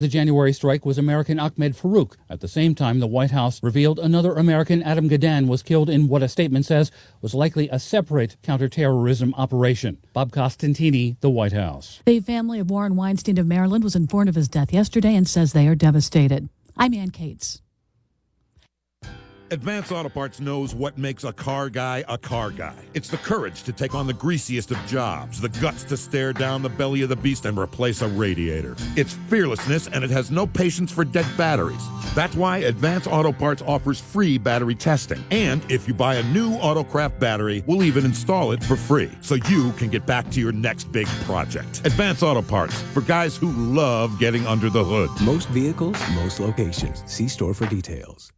The January strike was American Ahmed Farouk. At the same time, the White House revealed another American, Adam Gadan, was killed in what a statement says was likely a separate counterterrorism operation. Bob Costantini, the White House. The family of Warren Weinstein of Maryland was informed of his death yesterday and says they are devastated. I'm Ann Cates. Advance Auto Parts knows what makes a car guy a car guy. It's the courage to take on the greasiest of jobs, the guts to stare down the belly of the beast and replace a radiator. It's fearlessness, and it has no patience for dead batteries. That's why Advance Auto Parts offers free battery testing. And if you buy a new Autocraft battery, we'll even install it for free, so you can get back to your next big project. Advance Auto Parts, for guys who love getting under the hood. Most vehicles, most locations. See store for details.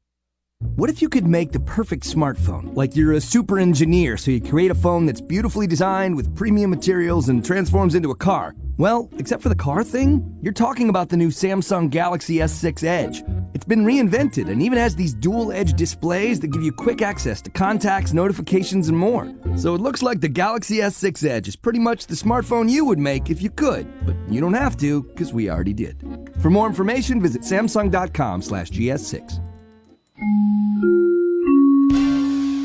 What if you could make the perfect smartphone? Like you're a super engineer, so you create a phone that's beautifully designed with premium materials and transforms into a car. Well, except for the car thing, you're talking about the new Samsung Galaxy S6 Edge. It's been reinvented and even has these dual-edge displays that give you quick access to contacts, notifications, and more. So it looks like the Galaxy S6 Edge is pretty much the smartphone you would make if you could, but you don't have to, because we already did. For more information, visit samsung.com/GS6.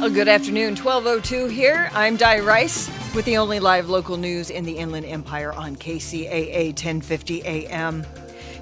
Oh, good afternoon, 12:02 here. I'm Di Rice with the only live local news in the Inland Empire on KCAA 1050 AM.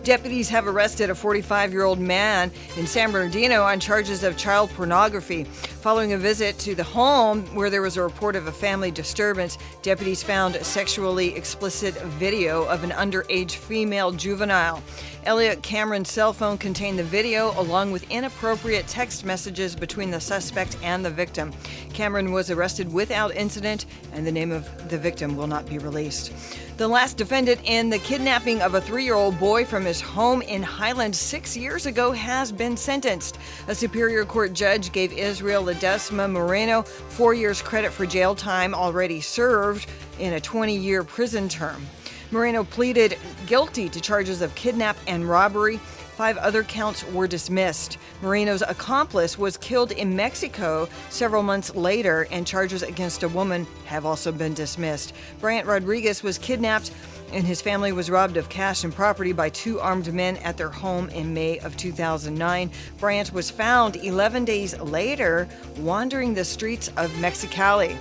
Deputies have arrested a 45-year-old man in San Bernardino on charges of child pornography. Following a visit to the home where there was a report of a family disturbance, deputies found a sexually explicit video of an underage female juvenile. Elliot Cameron's cell phone contained the video along with inappropriate text messages between the suspect and the victim. Cameron was arrested without incident, and the name of the victim will not be released. The last defendant in the kidnapping of a 3-year-old boy from his home in Highland 6 years ago has been sentenced. A Superior Court judge gave Israel Ledesma Moreno 4 years credit for jail time already served in a 20-year prison term. Moreno pleaded guilty to charges of kidnap and robbery. 5 other counts were dismissed. Moreno's accomplice was killed in Mexico several months later, and charges against a woman have also been dismissed. Bryant Rodriguez was kidnapped, and his family was robbed of cash and property by 2 armed men at their home in May of 2009. Bryant was found 11 days later wandering the streets of Mexicali.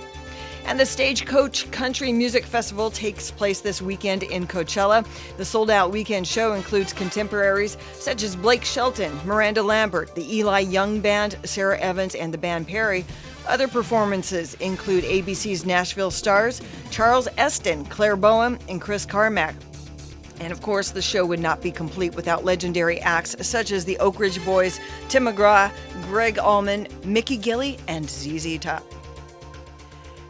And the Stagecoach Country Music Festival takes place this weekend in Coachella. The sold-out weekend show includes contemporaries such as Blake Shelton, Miranda Lambert, the Eli Young Band, Sarah Evans, and the band Perry. Other performances include ABC's Nashville Stars, Charles Esten, Claire Boehm, and Chris Carmack. And of course, the show would not be complete without legendary acts such as the Oak Ridge Boys, Tim McGraw, Greg Allman, Mickey Gilley, and ZZ Top.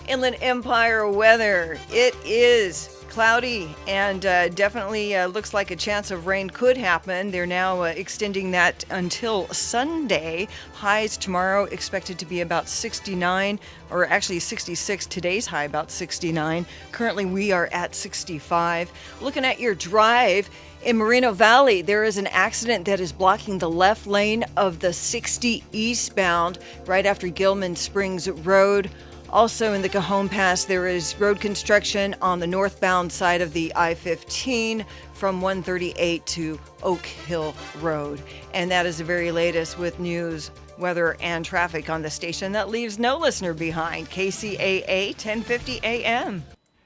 Inland Empire weather. It is cloudy and definitely looks like a chance of rain could happen. They're now extending that until Sunday. Highs tomorrow expected to be about 69, or actually 66. Today's high about 69. Currently we are at 65. Looking at your drive, in Moreno Valley, there is an accident that is blocking the left lane of the 60 eastbound right after Gilman Springs Road. Also in the Cajon Pass, there is road construction on the northbound side of the I-15 from 138 to Oak Hill Road. And that is the very latest with news, weather, and traffic on the station that leaves no listener behind. KCAA 1050 AM.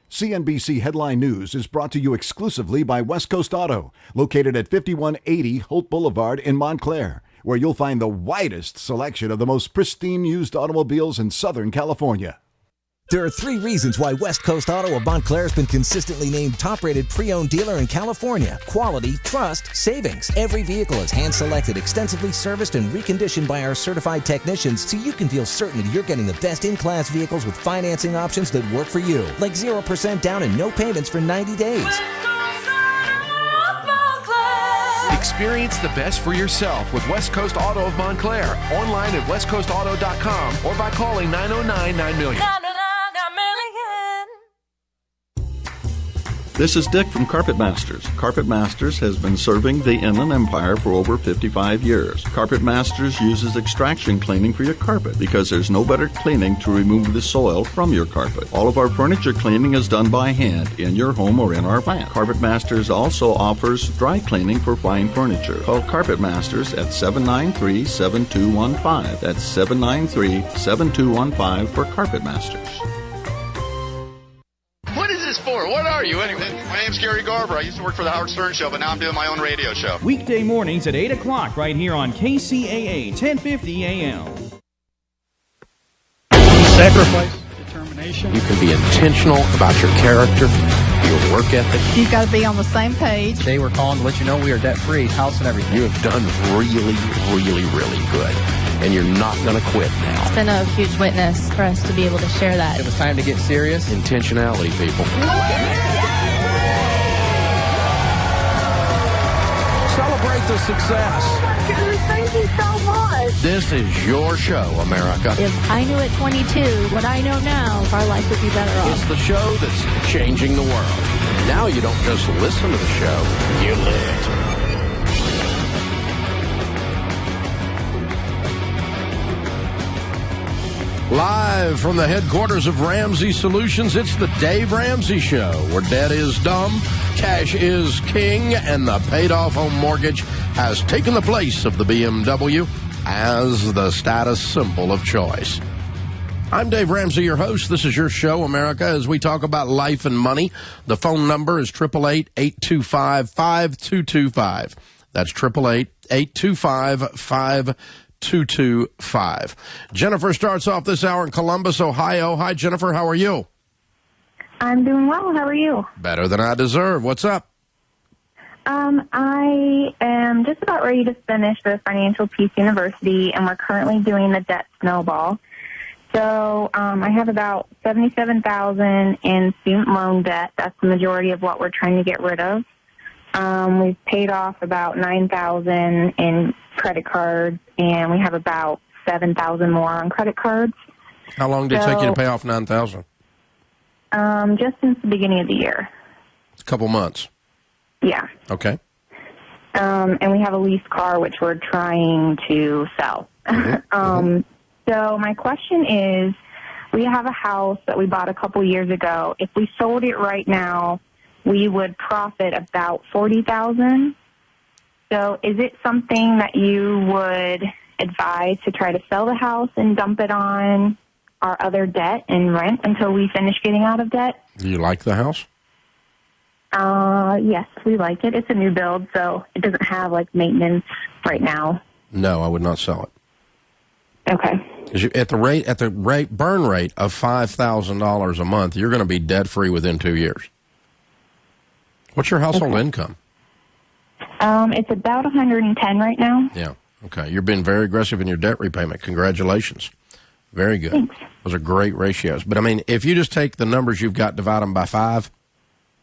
CNBC Headline News is brought to you exclusively by West Coast Auto, located at 5180 Holt Boulevard in Montclair, where you'll find the widest selection of the most pristine used automobiles in Southern California. There are 3 reasons why West Coast Auto of Montclair has been consistently named top-rated pre-owned dealer in California. Quality, trust, savings. Every vehicle is hand-selected, extensively serviced, and reconditioned by our certified technicians, so you can feel certain that you're getting the best-in-class vehicles with financing options that work for you. Like 0% down and no payments for 90 days. Experience the best for yourself with West Coast Auto of Montclair. Online at westcoastauto.com or by calling 909-900. This is Dick from Carpet Masters. Carpet Masters has been serving the Inland Empire for over 55 years. Carpet Masters uses extraction cleaning for your carpet because there's no better cleaning to remove the soil from your carpet. All of our furniture cleaning is done by hand in your home or in our plant. Carpet Masters also offers dry cleaning for fine furniture. Call Carpet Masters at 793-7215. That's 793-7215 for Carpet Masters. What is this for? What are you, anyway? My name's Gary Garber. I used to work for the Howard Stern Show, but now I'm doing my own radio show. Weekday mornings at 8 o'clock right here on Kcaa 1050 AM. Sacrifice, determination. You can be intentional about your character, your work ethic. You've got to be on the same page. Today we're calling to let you know we are debt-free, house and everything. You have done really, really, really good. And you're not going to quit now. It's been a huge witness for us to be able to share that. It was time to get serious. Intentionality, people. Celebrate the success. Oh my goodness, thank you so much. This is your show, America. If I knew at 22 what I know now, our life would be better off. It's the show that's changing the world. Now you don't just listen to the show, you live it. Live from the headquarters of Ramsey Solutions, it's the Dave Ramsey Show, where debt is dumb, cash is king, and the paid-off home mortgage has taken the place of the BMW as the status symbol of choice. I'm Dave Ramsey, your host. This is your show, America, as we talk about life and money. The phone number is 888-825-5225. That's 888-825-5225. 225. Jennifer starts off this hour in Columbus, Ohio. Hi, Jennifer. How are you? I'm doing well. How are you? Better than I deserve. What's up? I am just about ready to finish the Financial Peace University, and we're currently doing the debt snowball. So I have about $77,000 in student loan debt. That's the majority of what we're trying to get rid of. We've paid off about $9,000 in credit cards, and we have about $7,000 more on credit cards. How long did it take you to pay off $9,000? Just since the beginning of the year. A couple months. Yeah. Okay. And we have a lease car, which we're trying to sell. So my question is, we have a house that we bought a couple years ago. If we sold it right now, we would profit about $40,000. So is it something that you would advise to try to sell the house and dump it on our other debt and rent until we finish getting out of debt? Do you like the house? Yes, we like it. It's a new build, so it doesn't have, like, maintenance right now. No, I would not sell it. Okay. At the burn rate of $5,000 a month, you're going to be debt-free within 2 years. What's your household income? It's about $110 right now. Yeah. Okay. You're being very aggressive in your debt repayment. Congratulations. Very good. Thanks. Those are great ratios. But I mean, if you just take the numbers you've got, divide them by 5,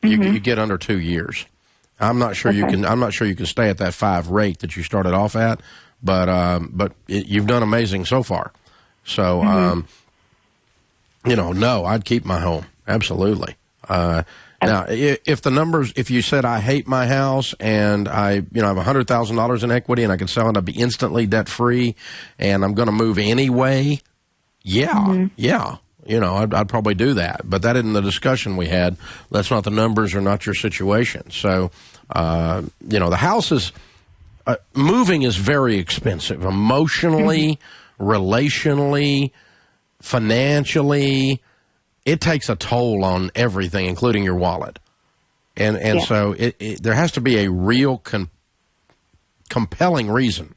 you get under 2 years. I'm not sure you can. I'm not sure you can stay at that 5 rate that you started off at. But you've done amazing so far. So no, I'd keep my home. Absolutely. Now, if you said I hate my house and I have $100,000 in equity and I can sell it, I'd be instantly debt free, and I'm going to move anyway. Yeah, I'd probably do that. But that isn't the discussion we had. That's not the numbers or not your situation. So, the house is moving is very expensive, emotionally, relationally, financially. It takes a toll on everything, including your wallet. And so there has to be a real compelling reason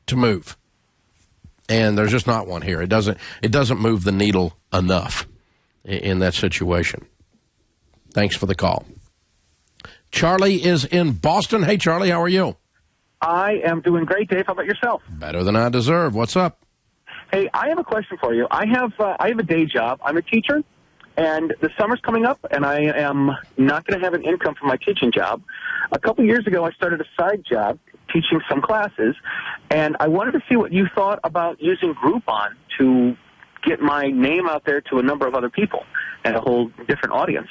to move. And there's just not one here. It doesn't move the needle enough in that situation. Thanks for the call. Charlie is in Boston. Hey, Charlie, how are you? I am doing great, Dave. How about yourself? Better than I deserve. What's up? Hey, I have a question for you. I have a day job. I'm a teacher, and the summer's coming up, and I am not going to have an income from my teaching job. A couple years ago, I started a side job teaching some classes, and I wanted to see what you thought about using Groupon to get my name out there to a number of other people and a whole different audience.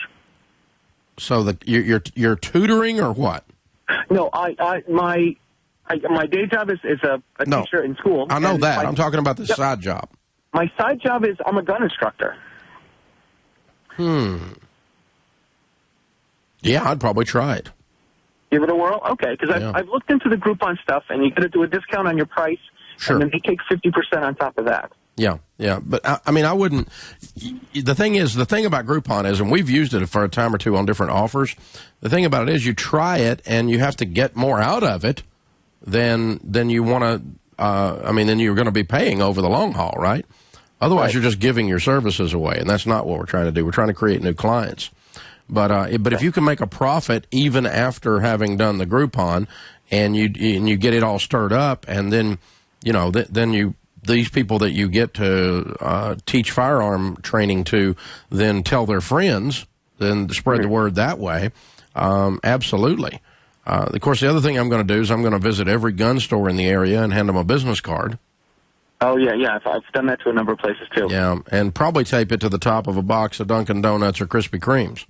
So you're tutoring or what? No, my day job is a teacher in school. I know that. I'm talking about the side job. My side job is I'm a gun instructor. Yeah, I'd probably try it. Give it a whirl? Okay, because I've looked into the Groupon stuff, and you got to do a discount on your price, and then they take 50% on top of that. Yeah. But, I mean, I wouldn't. The thing about Groupon is, and we've used it for a time or two on different offers, the thing about it is you try it, and you have to get more out of it than you want to, than you're going to be paying over the long haul, right? Otherwise, you're just giving your services away, and that's not what we're trying to do. We're trying to create new clients. But if you can make a profit even after having done the Groupon, and you get it all stirred up, and then these people that you get to teach firearm training to then tell their friends, then spread the word that way. Absolutely. Of course, the other thing I'm going to do is I'm going to visit every gun store in the area and hand them a business card. Oh, yeah. I've done that to a number of places, too. Yeah, and probably tape it to the top of a box of Dunkin' Donuts or Krispy Kremes.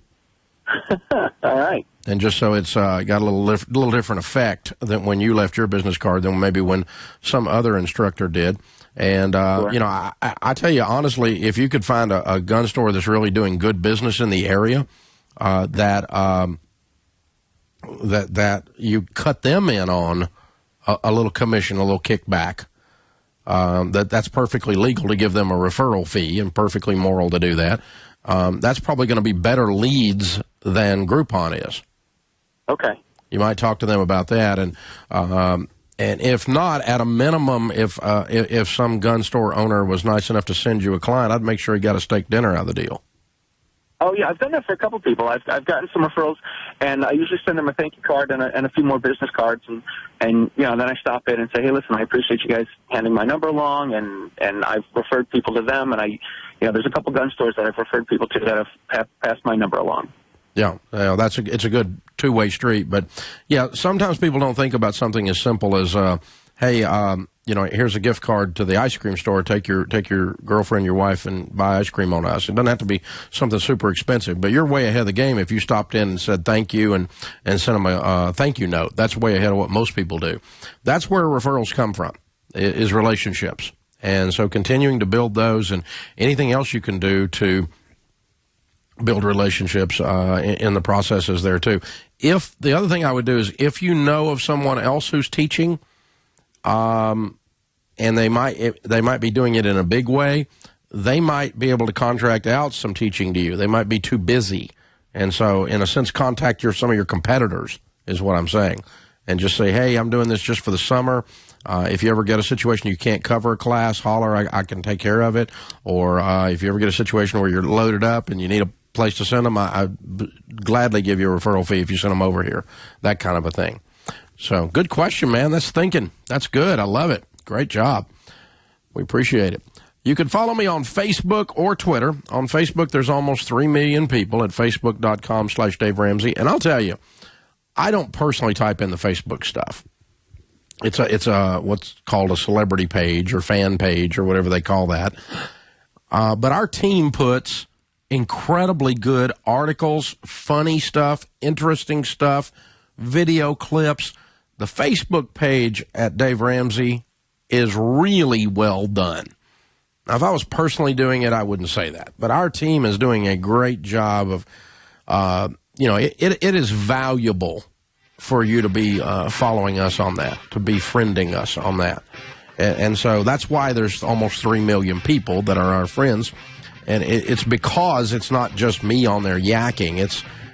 All right. And just so it's got a little different effect than when you left your business card than maybe when some other instructor did. And, I tell you, honestly, if you could find a gun store that's really doing good business in the area, that you cut them in on a little commission, a little kickback, that's perfectly legal to give them a referral fee and perfectly moral to do that. That's probably going to be better leads than Groupon is. Okay. You might talk to them about that, and if not, at a minimum, if some gun store owner was nice enough to send you a client, I'd make sure he got a steak dinner out of the deal. Oh, yeah, I've done that for a couple people. I've gotten some referrals, and I usually send them a thank you card and a few more business cards, and then I stop in and say, hey, listen, I appreciate you guys handing my number along, and I've referred people to them, and there's a couple gun stores that I've referred people to that have passed my number along. Yeah, it's a good two-way street, but yeah, sometimes people don't think about something as simple as, hey, here's a gift card to the ice cream store. Take your girlfriend, your wife, and buy ice cream on us. It doesn't have to be something super expensive, but you're way ahead of the game if you stopped in and said thank you and sent them a thank you note. That's way ahead of what most people do. That's where referrals come from, is relationships. And so continuing to build those and anything else you can do to build relationships in the processes there too. If the other thing I would do is if you know of someone else who's teaching, and they might be doing it in a big way, they might be able to contract out some teaching to you. They might be too busy. And so in a sense, contact some of your competitors is what I'm saying. And just say, hey, I'm doing this just for the summer. If you ever get a situation you can't cover a class, holler, I can take care of it. Or if you ever get a situation where you're loaded up and you need a place to send them, I'd gladly give you a referral fee if you send them over here, that kind of a thing. So good question, man. That's thinking. That's good. I love it. Great job. We appreciate it. You can follow me on Facebook or Twitter. On Facebook, there's almost 3 million people at facebook.com/Dave Ramsey. And I'll tell you, I don't personally type in the Facebook stuff. It's a what's called a celebrity page or fan page or whatever they call that. But our team puts incredibly good articles, funny stuff, interesting stuff, video clips. The Facebook page at Dave Ramsey is really well done. Now, if I was personally doing it, I wouldn't say that. But our team is doing a great job of, it is valuable for you to be following us on that, to be friending us on that. And so that's why there's almost 3 million people that are our friends. And it's because it's not just me on there yakking.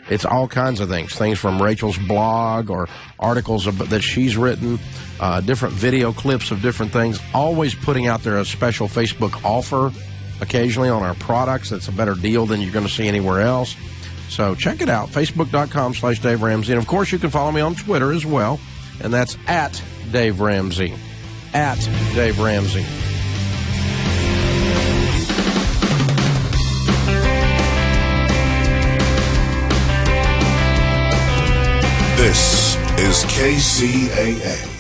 It's all kinds of things from Rachel's blog or articles that she's written, different video clips of different things, always putting out there a special Facebook offer occasionally on our products. That's a better deal than you're going to see anywhere else. So check it out, facebook.com/Dave Ramsey. And, of course, you can follow me on Twitter as well, and that's at Dave Ramsey, at Dave Ramsey. This is KCAA.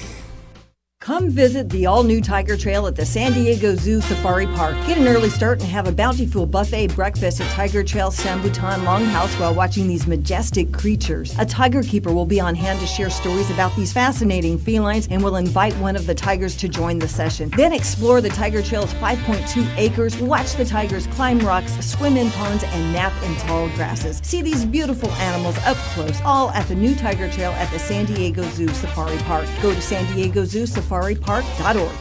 Come visit the all-new Tiger Trail at the San Diego Zoo Safari Park. Get an early start and have a bountiful buffet breakfast at Tiger Trail Sambutan Longhouse while watching these majestic creatures. A tiger keeper will be on hand to share stories about these fascinating felines and will invite one of the tigers to join the session. Then explore the Tiger Trail's 5.2 acres, watch the tigers climb rocks, swim in ponds, and nap in tall grasses. See these beautiful animals up close, all at the new Tiger Trail at the San Diego Zoo Safari Park. Go to San Diego Zoo Safari Park.org.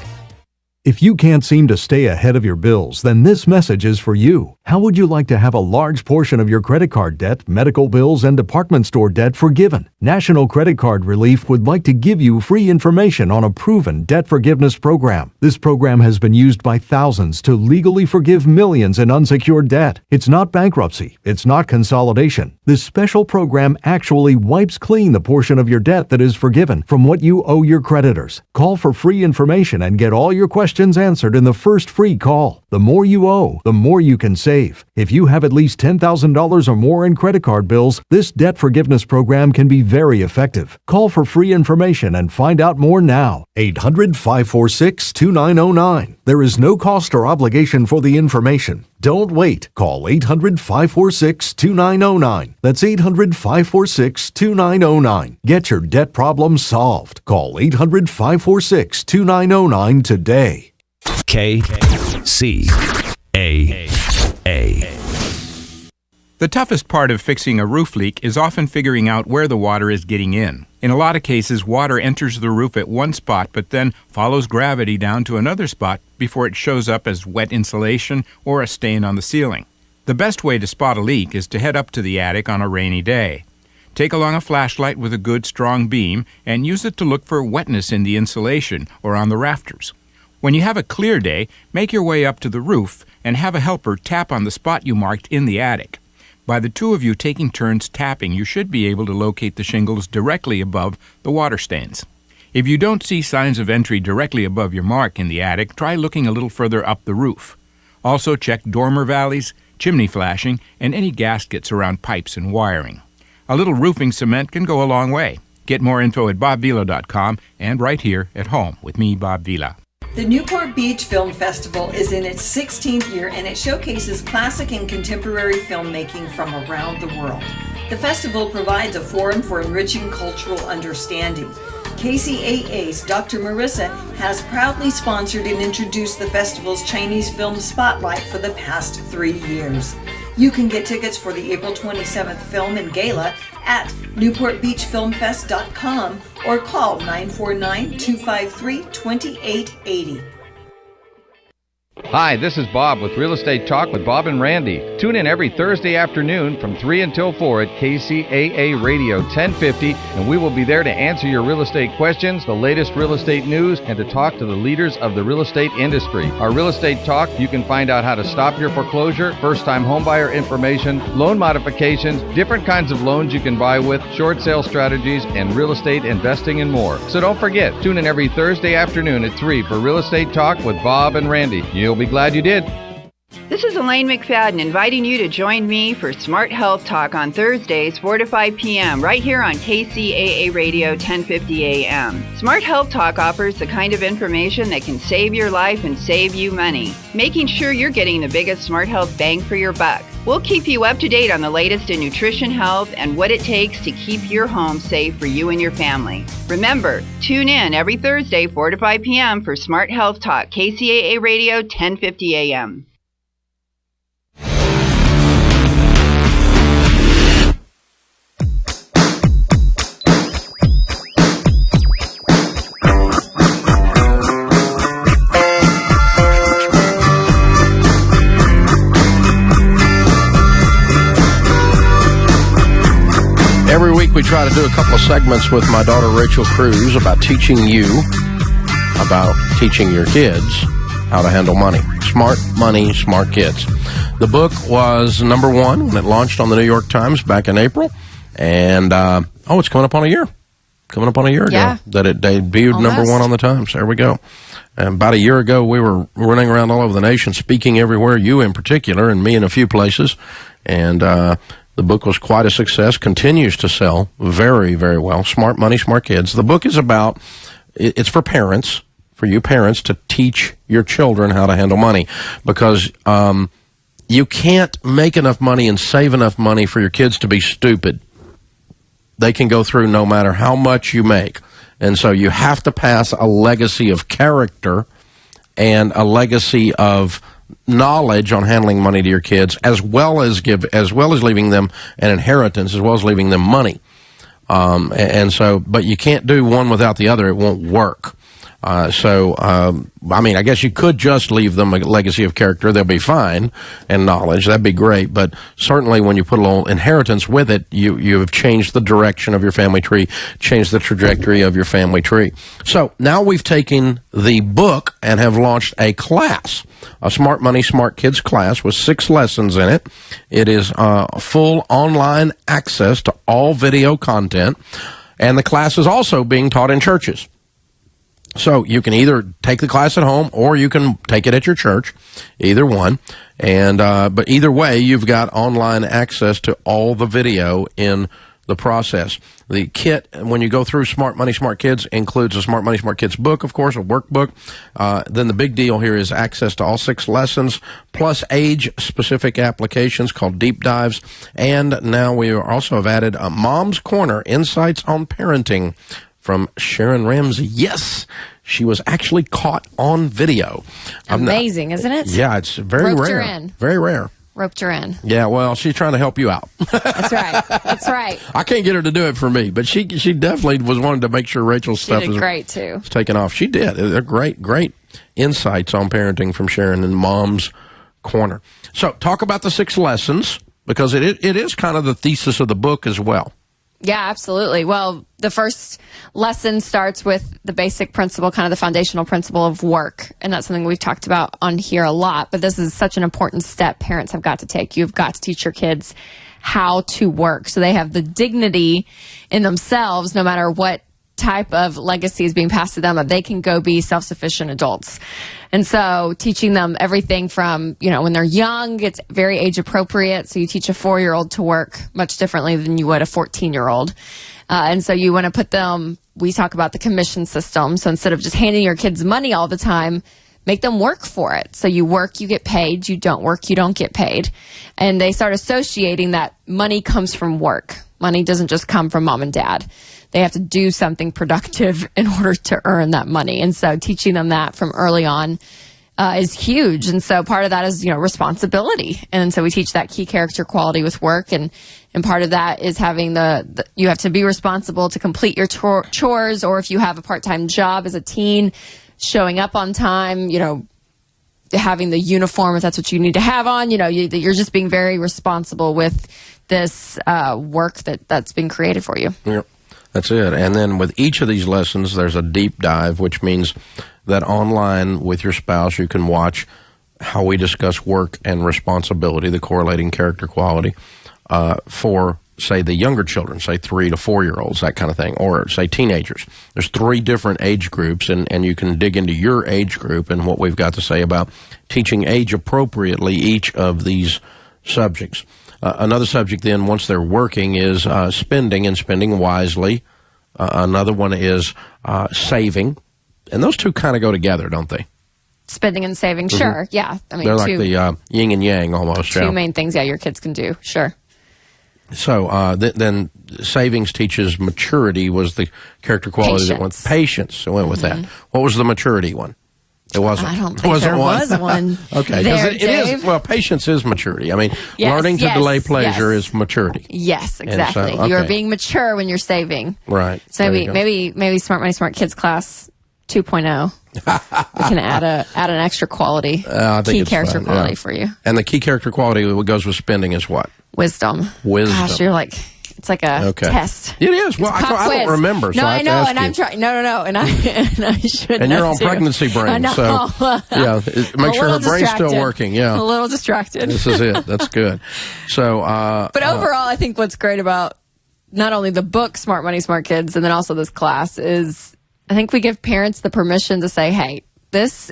If you can't seem to stay ahead of your bills, then this message is for you. How would you like to have a large portion of your credit card debt, medical bills, and department store debt forgiven? National Credit Card Relief would like to give you free information on a proven debt forgiveness program. This program has been used by thousands to legally forgive millions in unsecured debt. It's not bankruptcy. It's not consolidation. This special program actually wipes clean the portion of your debt that is forgiven from what you owe your creditors. Call for free information and get all your questions answered in the first free call. The more you owe, the more you can save. If you have at least $10,000 or more in credit card bills, this debt forgiveness program can be very effective. Call for free information and find out more now. 800-546-2909. There is no cost or obligation for the information. Don't wait. Call 800-546-2909. That's 800-546-2909. Get your debt problem solved. Call 800-546-2909 today. Kcaa. The toughest part of fixing a roof leak is often figuring out where the water is getting in. In a lot of cases, water enters the roof at one spot but then follows gravity down to another spot before it shows up as wet insulation or a stain on the ceiling. The best way to spot a leak is to head up to the attic on a rainy day. Take along a flashlight with a good strong beam and use it to look for wetness in the insulation or on the rafters. When you have a clear day, make your way up to the roof and have a helper tap on the spot you marked in the attic. By the two of you taking turns tapping, you should be able to locate the shingles directly above the water stains. If you don't see signs of entry directly above your mark in the attic, try looking a little further up the roof. Also check dormer valleys, chimney flashing, and any gaskets around pipes and wiring. A little roofing cement can go a long way. Get more info at bobvila.com and right here at home with me, Bob Vila. The Newport Beach Film Festival is in its 16th year and it showcases classic and contemporary filmmaking from around the world. The festival provides a forum for enriching cultural understanding. KCAA's Dr. Marissa has proudly sponsored and introduced the festival's Chinese Film Spotlight for the past 3 years. You can get tickets for the April 27th film and gala at newportbeachfilmfest.com or call 949-253-2880. Hi, this is Bob with Real Estate Talk with Bob and Randy. Tune in every Thursday afternoon from 3 until 4 at KCAA Radio 1050, and we will be there to answer your real estate questions, the latest real estate news, and to talk to the leaders of the real estate industry. Our Real Estate Talk, you can find out how to stop your foreclosure, first-time homebuyer information, loan modifications, different kinds of loans you can buy with, short sale strategies, and real estate investing and more. So don't forget, tune in every Thursday afternoon at 3 for Real Estate Talk with Bob and Randy. You'll be glad you did. This is Elaine McFadden inviting you to join me for Smart Health Talk on Thursdays 4 to 5 p.m. right here on KCAA Radio 1050 a.m. Smart Health Talk offers the kind of information that can save your life and save you money, making sure you're getting the biggest Smart Health bang for your buck. We'll keep you up to date on the latest in nutrition, health, and what it takes to keep your home safe for you and your family. Remember, tune in every Thursday 4 to 5 p.m. for Smart Health Talk, KCAA Radio 1050 a.m. Every week we try to do a couple of segments with my daughter Rachel Cruz about teaching you, about teaching your kids how to handle money. Smart money, smart kids. The book was number one when it launched on the New York Times back in April. And, it's coming up on a year. Coming up on a year ago that it debuted number one on the Times. There we go. And about a year ago, we were running around all over the nation, speaking everywhere, you in particular, and me in a few places. And, the book was quite a success, continues to sell very, very well. Smart Money, Smart Kids. The book is about, it's for parents for you parents to teach your children how to handle money, because you can't make enough money and save enough money for your kids to be stupid. They can go through no matter how much you make. And so you have to pass a legacy of character and a legacy of knowledge on handling money to your kids, as well as leaving them an inheritance, as well as leaving them money. But you can't do one without the other. It won't work. I guess you could just leave them a legacy of character. They'll be fine, and knowledge. That'd be great. But certainly when you put a little inheritance with it, you have changed the direction of your family tree, changed the trajectory of your family tree. So now we've taken the book and have launched a class, a Smart Money, Smart Kids class with 6 lessons in it. It is full online access to all video content, and the class is also being taught in churches. So you can either take the class at home or you can take it at your church, either one. And but either way, you've got online access to all the video in the process. The kit, when you go through Smart Money, Smart Kids, includes a Smart Money, Smart Kids book, of course, a workbook. Then the big deal here is access to all 6 lessons, plus age-specific applications called Deep Dives. And now we also have added a Mom's Corner, Insights on Parenting, from Sharon Ramsey. Yes, she was actually caught on video. Amazing, isn't it? Yeah, it's very Roped rare. her in. Very rare. Roped her in. Yeah, well, she's trying to help you out. That's right. That's right. I can't get her to do it for me, but she definitely was wanting to make sure Rachel's stuff is great too. Was taken off. She did. They're great insights on parenting from Sharon in Mom's Corner. So talk about the 6 lessons, because it is kind of the thesis of the book as well. Yeah, absolutely. Well, the first lesson starts with the basic principle, kind of the foundational principle of work. And that's something we've talked about on here a lot. But this is such an important step parents have got to take. You've got to teach your kids how to work, so they have the dignity in themselves, no matter what type of legacy is being passed to them, that they can go be self-sufficient adults. And so teaching them everything from, when they're young, it's very age appropriate. So you teach a 4-year-old to work much differently than you would a 14-year-old. And so you want to put them, we talk about the commission system. So instead of just handing your kids money all the time, make them work for it. So you work, you get paid. You don't work, you don't get paid. And they start associating that money comes from work. Money doesn't just come from mom and dad. They have to do something productive in order to earn that money. And so teaching them that from early on is huge. And so part of that is, responsibility. And so we teach that key character quality with work. And part of that is having you have to be responsible to complete your chores, or if you have a part-time job as a teen, showing up on time, having the uniform if that's what you need to have on, you're just being very responsible with this work that's been created for you. Yep. That's it. And then with each of these lessons, there's a deep dive, which means that online with your spouse, you can watch how we discuss work and responsibility, the correlating character quality, for, say, the younger children, say 3 to 4-year-olds, that kind of thing, or, say, teenagers. There's 3 different age groups, and you can dig into your age group and what we've got to say about teaching age appropriately each of these subjects. Another subject then, once they're working, is spending and spending wisely. Another one is saving. And those two kind of go together, don't they? Spending and saving, sure. Yeah. I mean, they're like the yin and yang almost. Two main things, your kids can do. Sure. So then savings teaches maturity was the character quality that went. Patience went with that. What was the maturity one? It wasn't. I don't think there was one. Okay, because it is. Well, patience is maturity. I mean, learning to delay pleasure is maturity. Yes, exactly. So, you are being mature when you're saving. Right. So maybe Smart Money, Smart Kids class 2.0. We can add an extra quality, key character quality for you. And the key character quality that goes with spending is what? Wisdom. Wisdom. Gosh, you're like. It's like a test. It is. Well, I don't remember. So I know, and I'm trying. No, and I should. And you're on pregnancy brain, so yeah, make sure her brain's still working. Yeah, a little distracted. This is it. That's good. So, but overall, I think what's great about not only the book Smart Money, Smart Kids, and then also this class is, I think we give parents the permission to say, hey, this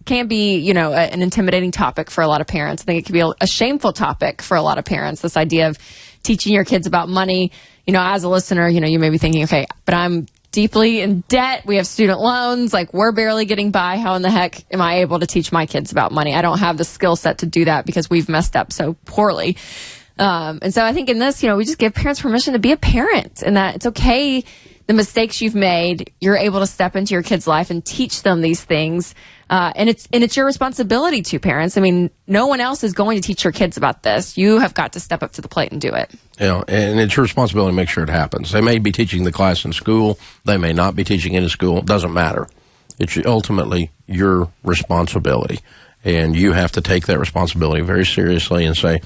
can be, an intimidating topic for a lot of parents. I think it can be a shameful topic for a lot of parents. This idea of teaching your kids about money, as a listener, you may be thinking, okay, but I'm deeply in debt. We have student loans. Like, we're barely getting by. How in the heck am I able to teach my kids about money? I don't have the skill set to do that because we've messed up so poorly. And so I think in this, we just give parents permission to be a parent, and that it's okay. The mistakes you've made, you're able to step into your kid's life and teach them these things. And it's your responsibility to, parents. I mean, no one else is going to teach your kids about this. You have got to step up to the plate and do it. And it's your responsibility to make sure it happens. They may be teaching the class in school. They may not be teaching it in school. It doesn't matter. It's ultimately your responsibility. And you have to take that responsibility very seriously and say,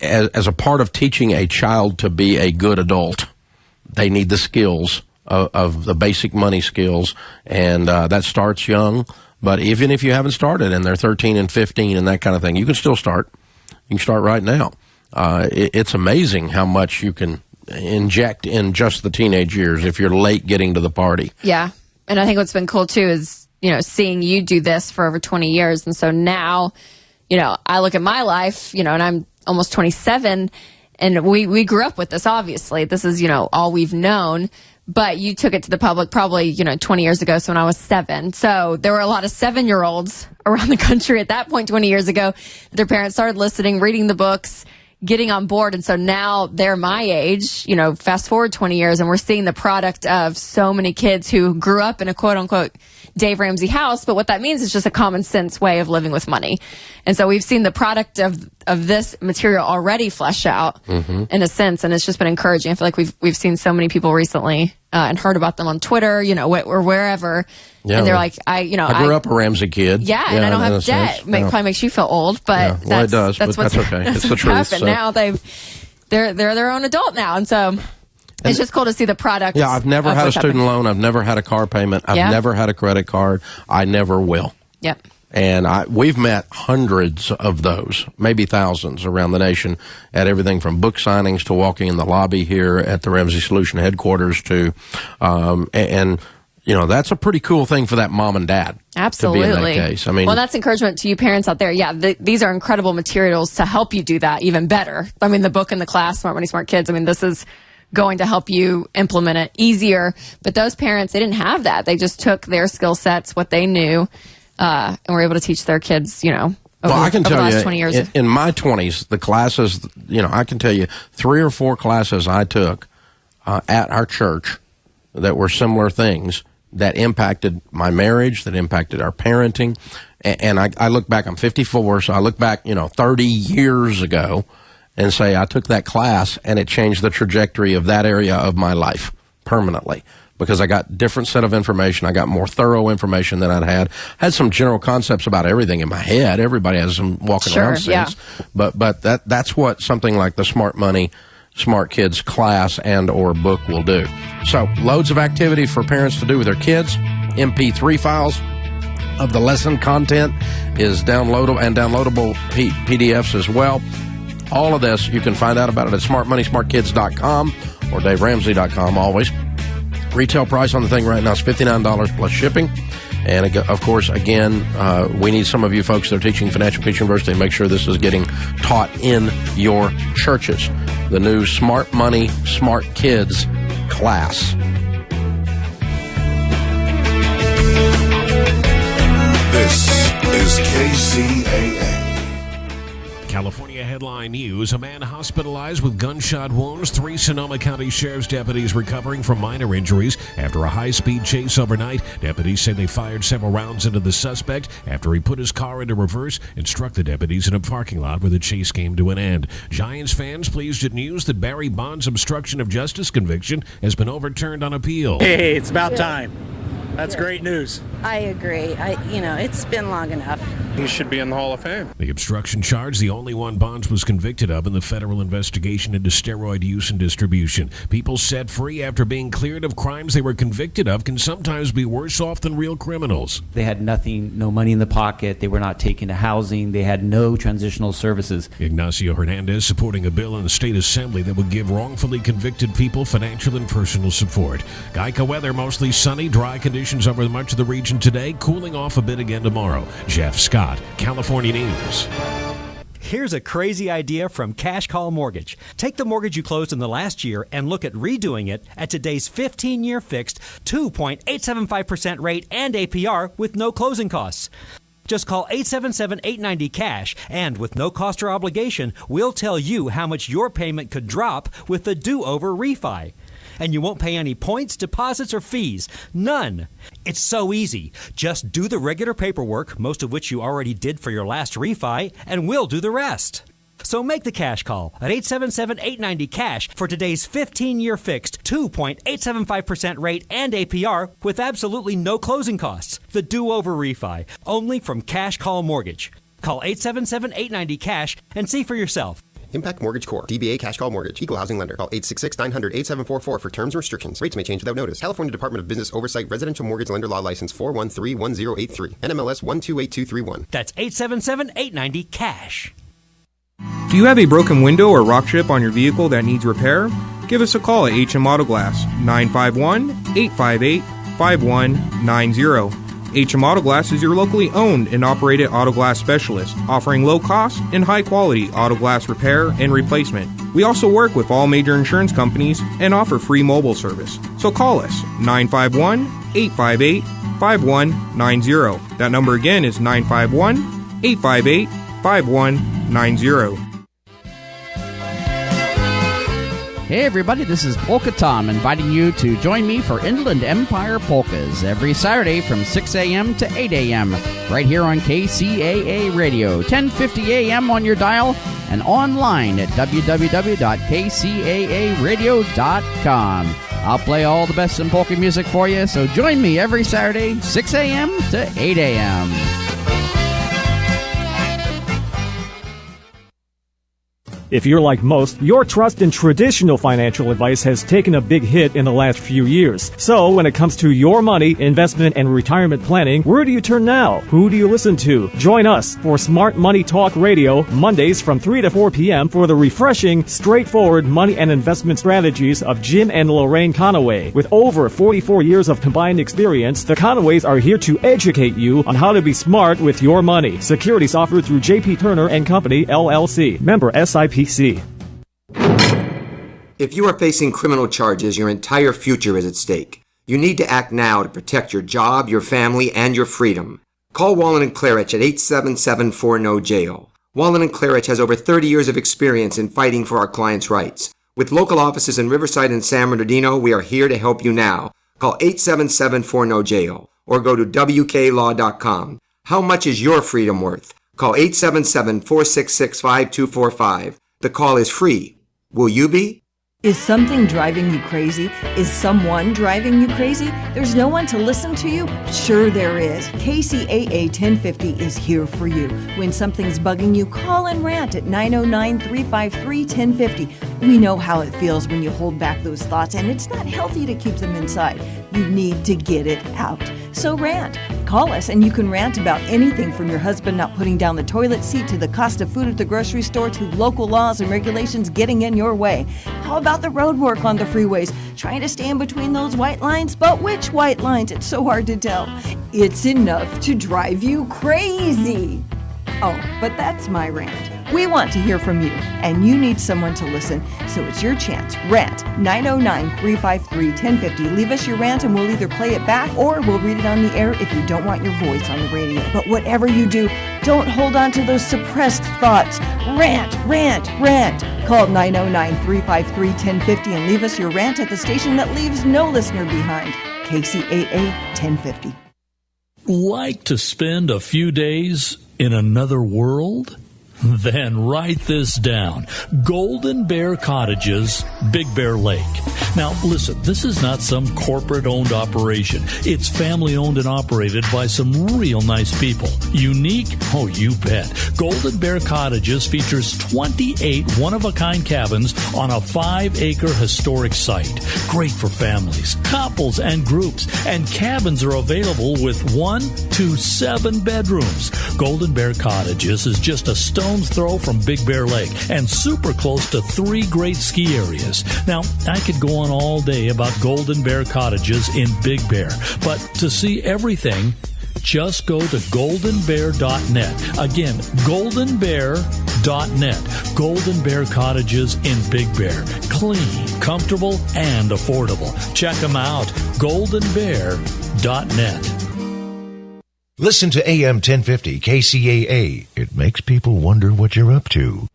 as a part of teaching a child to be a good adult, they need the skills of the basic money skills, and that starts young. But even if you haven't started and they're 13 and 15 and that kind of thing, you can still start. You can start right now. It's amazing how much you can inject in just the teenage years if you're late getting to the party. Yeah, and I think what's been cool, too, is, seeing you do this for over 20 years. And so now, I look at my life, and I'm almost 27, and we grew up with this, obviously. This is, all we've known. But you took it to the public probably, 20 years ago, so when I was 7. So there were a lot of 7-year-olds around the country at that point 20 years ago. Their parents started listening, reading the books, getting on board. And so now they're my age, fast forward 20 years, and we're seeing the product of so many kids who grew up in a quote-unquote Dave Ramsey house. But what that means is just a common sense way of living with money. And so we've seen the product of this material already flesh out in a sense, and it's just been encouraging. I feel like we've seen so many people recently and heard about them on Twitter, or wherever. Yeah, and they're like, I grew up a Ramsey kid. Yeah, and I don't have debt. Probably makes you feel old, but it does. That's okay. It's the truth. Happened. So. Now they're their own adult now, and so it's just cool to see the product. Yeah, I've never had a student loan. I've never had a car payment. I've never had a credit card. I never will. Yep. And we've met hundreds of those, maybe thousands around the nation, at everything from book signings to walking in the lobby here at the Ramsey Solution headquarters to, that's a pretty cool thing for that mom and dad. Absolutely. To be in that case. I mean, well, that's encouragement to you parents out there. Yeah, these are incredible materials to help you do that even better. I mean, the book and the class, Smart Money, Smart Kids. I mean, this is going to help you implement it easier. But those parents, they didn't have that. They just took their skill sets, what they knew, and were able to teach their kids, over I can tell the last you, 20 years. In my 20s, the classes, I can tell you 3 or 4 classes I took at our church that were similar things that impacted my marriage, that impacted our parenting. And I look back, I'm 54, so I look back, 30 years ago and say I took that class and it changed the trajectory of that area of my life permanently. Because I got different set of information. I got more thorough information than I'd had. I had some general concepts about everything in my head. Everybody has some walking around sense. Yeah. But that's what something like the Smart Money, Smart Kids class and or book will do. So loads of activity for parents to do with their kids. MP3 files of the lesson content is downloadable and downloadable PDFs as well. All of this, you can find out about it at smartmoneysmartkids.com or DaveRamsey.com always. Retail price on the thing right now is $59 plus shipping. And, of course, again, we need some of you folks that are teaching Financial Peace University to make sure this is getting taught in your churches. The new Smart Money, Smart Kids class. This is KCAA. California headline news. A man hospitalized with gunshot wounds. 3 Sonoma County Sheriff's deputies recovering from minor injuries after a high-speed chase overnight. Deputies say they fired several rounds into the suspect after he put his car into reverse and struck the deputies in a parking lot where the chase came to an end. Giants fans pleased at news that Barry Bonds' obstruction of justice conviction has been overturned on appeal. Hey, it's about time. That's great news. I agree. It's been long enough. He should be in the Hall of Fame. The obstruction charge, the only one Bonds was convicted of in the federal investigation into steroid use and distribution. People set free after being cleared of crimes they were convicted of can sometimes be worse off than real criminals. They had nothing, no money in the pocket. They were not taken to housing. They had no transitional services. Ignacio Hernandez supporting a bill in the state assembly that would give wrongfully convicted people financial and personal support. Geico weather, mostly sunny, dry conditions over much of the region today, cooling off a bit again tomorrow. Jeff Scott, California News. Here's a crazy idea from Cash Call Mortgage. Take the mortgage you closed in the last year and look at redoing it at today's 15-year fixed 2.875% rate and APR with no closing costs. Just call 877-890-CASH, and with no cost or obligation, we'll tell you how much your payment could drop with the do-over refi. And you won't pay any points, deposits, or fees. None. It's so easy. Just do the regular paperwork, most of which you already did for your last refi, and we'll do the rest. So make the cash call at 877-890-CASH for today's 15-year fixed 2.875% rate and APR with absolutely no closing costs. The do-over refi, only from Cash Call Mortgage. Call 877-890-CASH and see for yourself. Impact Mortgage Corp. DBA Cash Call Mortgage. Equal Housing Lender. Call 866-900-8744 for terms and restrictions. Rates may change without notice. California Department of Business Oversight. Residential Mortgage Lender Law License 4131083. NMLS 128231. That's 877-890-CASH. Do you have a broken window or rock chip on your vehicle that needs repair? Give us a call at HM Auto Glass, 951-858-5190. HM Auto Glass is your locally owned and operated auto glass specialist, offering low cost and high quality auto glass repair and replacement. We also work with all major insurance companies and offer free mobile service. So call us, 951-858-5190. That number again is 951-858-5190. Hey everybody, this is Polka Tom inviting you to join me for Inland Empire Polkas every Saturday from 6 a.m. to 8 a.m. right here on KCAA Radio, 1050 a.m. on your dial and online at www.kcaaradio.com. I'll play all the best in polka music for you, so join me every Saturday, 6 a.m. to 8 a.m. If you're like most, your trust in traditional financial advice has taken a big hit in the last few years. So when it comes to your money, investment, and retirement planning, where do you turn now? Who do you listen to? Join us for Smart Money Talk Radio, Mondays from 3 to 4 p.m. for the refreshing, straightforward money and investment strategies of Jim and Lorraine Conaway. With over 44 years of combined experience, the Conaways are here to educate you on how to be smart with your money. Securities offered through J.P. Turner & Company, LLC. Member SIPC. If you are facing criminal charges, your entire future is at stake. You need to act now to protect your job, your family, and your freedom. Call Wallen and Klarich at 877-4NO-JAIL. Wallen and Klarich has over 30 years of experience in fighting for our clients' rights. With local offices in Riverside and San Bernardino, we are here to help you now. Call 877-4NO-JAIL or go to WKLaw.com. How much is your freedom worth? Call 877-466-5245. The call is free. Will you be? Is something driving you crazy? Is someone driving you crazy? There's no one to listen to you? Sure there is. KCAA 1050 is here for you. When something's bugging you, call and rant at 909-353-1050. We know how it feels when you hold back those thoughts, and it's not healthy to keep them inside. You need to get it out. So rant. Call us and you can rant about anything from your husband not putting down the toilet seat to the cost of food at the grocery store to local laws and regulations getting in your way. How about the road work on the freeways? Trying to stay in between those white lines? But which white lines? It's so hard to tell. It's enough to drive you crazy. Oh, but that's my rant. We want to hear from you, and you need someone to listen, so it's your chance. Rant, 909-353-1050. Leave us your rant, and we'll either play it back or we'll read it on the air if you don't want your voice on the radio. But whatever you do, don't hold on to those suppressed thoughts. Rant, rant, rant. Call 909-353-1050 and leave us your rant at the station that leaves no listener behind. KCAA 1050. Like to spend a few days in another world? Then write this down. Golden Bear Cottages, Big Bear Lake. Now, listen, this is not some corporate-owned operation. It's family-owned and operated by some real nice people. Unique? Oh, you bet. Golden Bear Cottages features 28 one-of-a-kind cabins on a 5-acre historic site. Great for families, couples, and groups. And cabins are available with 1 to 7 bedrooms. Golden Bear Cottages is just a stone's throw from Big Bear Lake and super close to 3 great ski areas. Now, I could go on all day about Golden Bear Cottages in Big Bear, but to see everything, Just go to goldenbear.net. Again, goldenbear.net. Golden Bear Cottages in Big Bear. Clean, comfortable, and affordable. Check them out. goldenbear.net. Listen to AM 1050 KCAA. It makes people wonder what you're up to.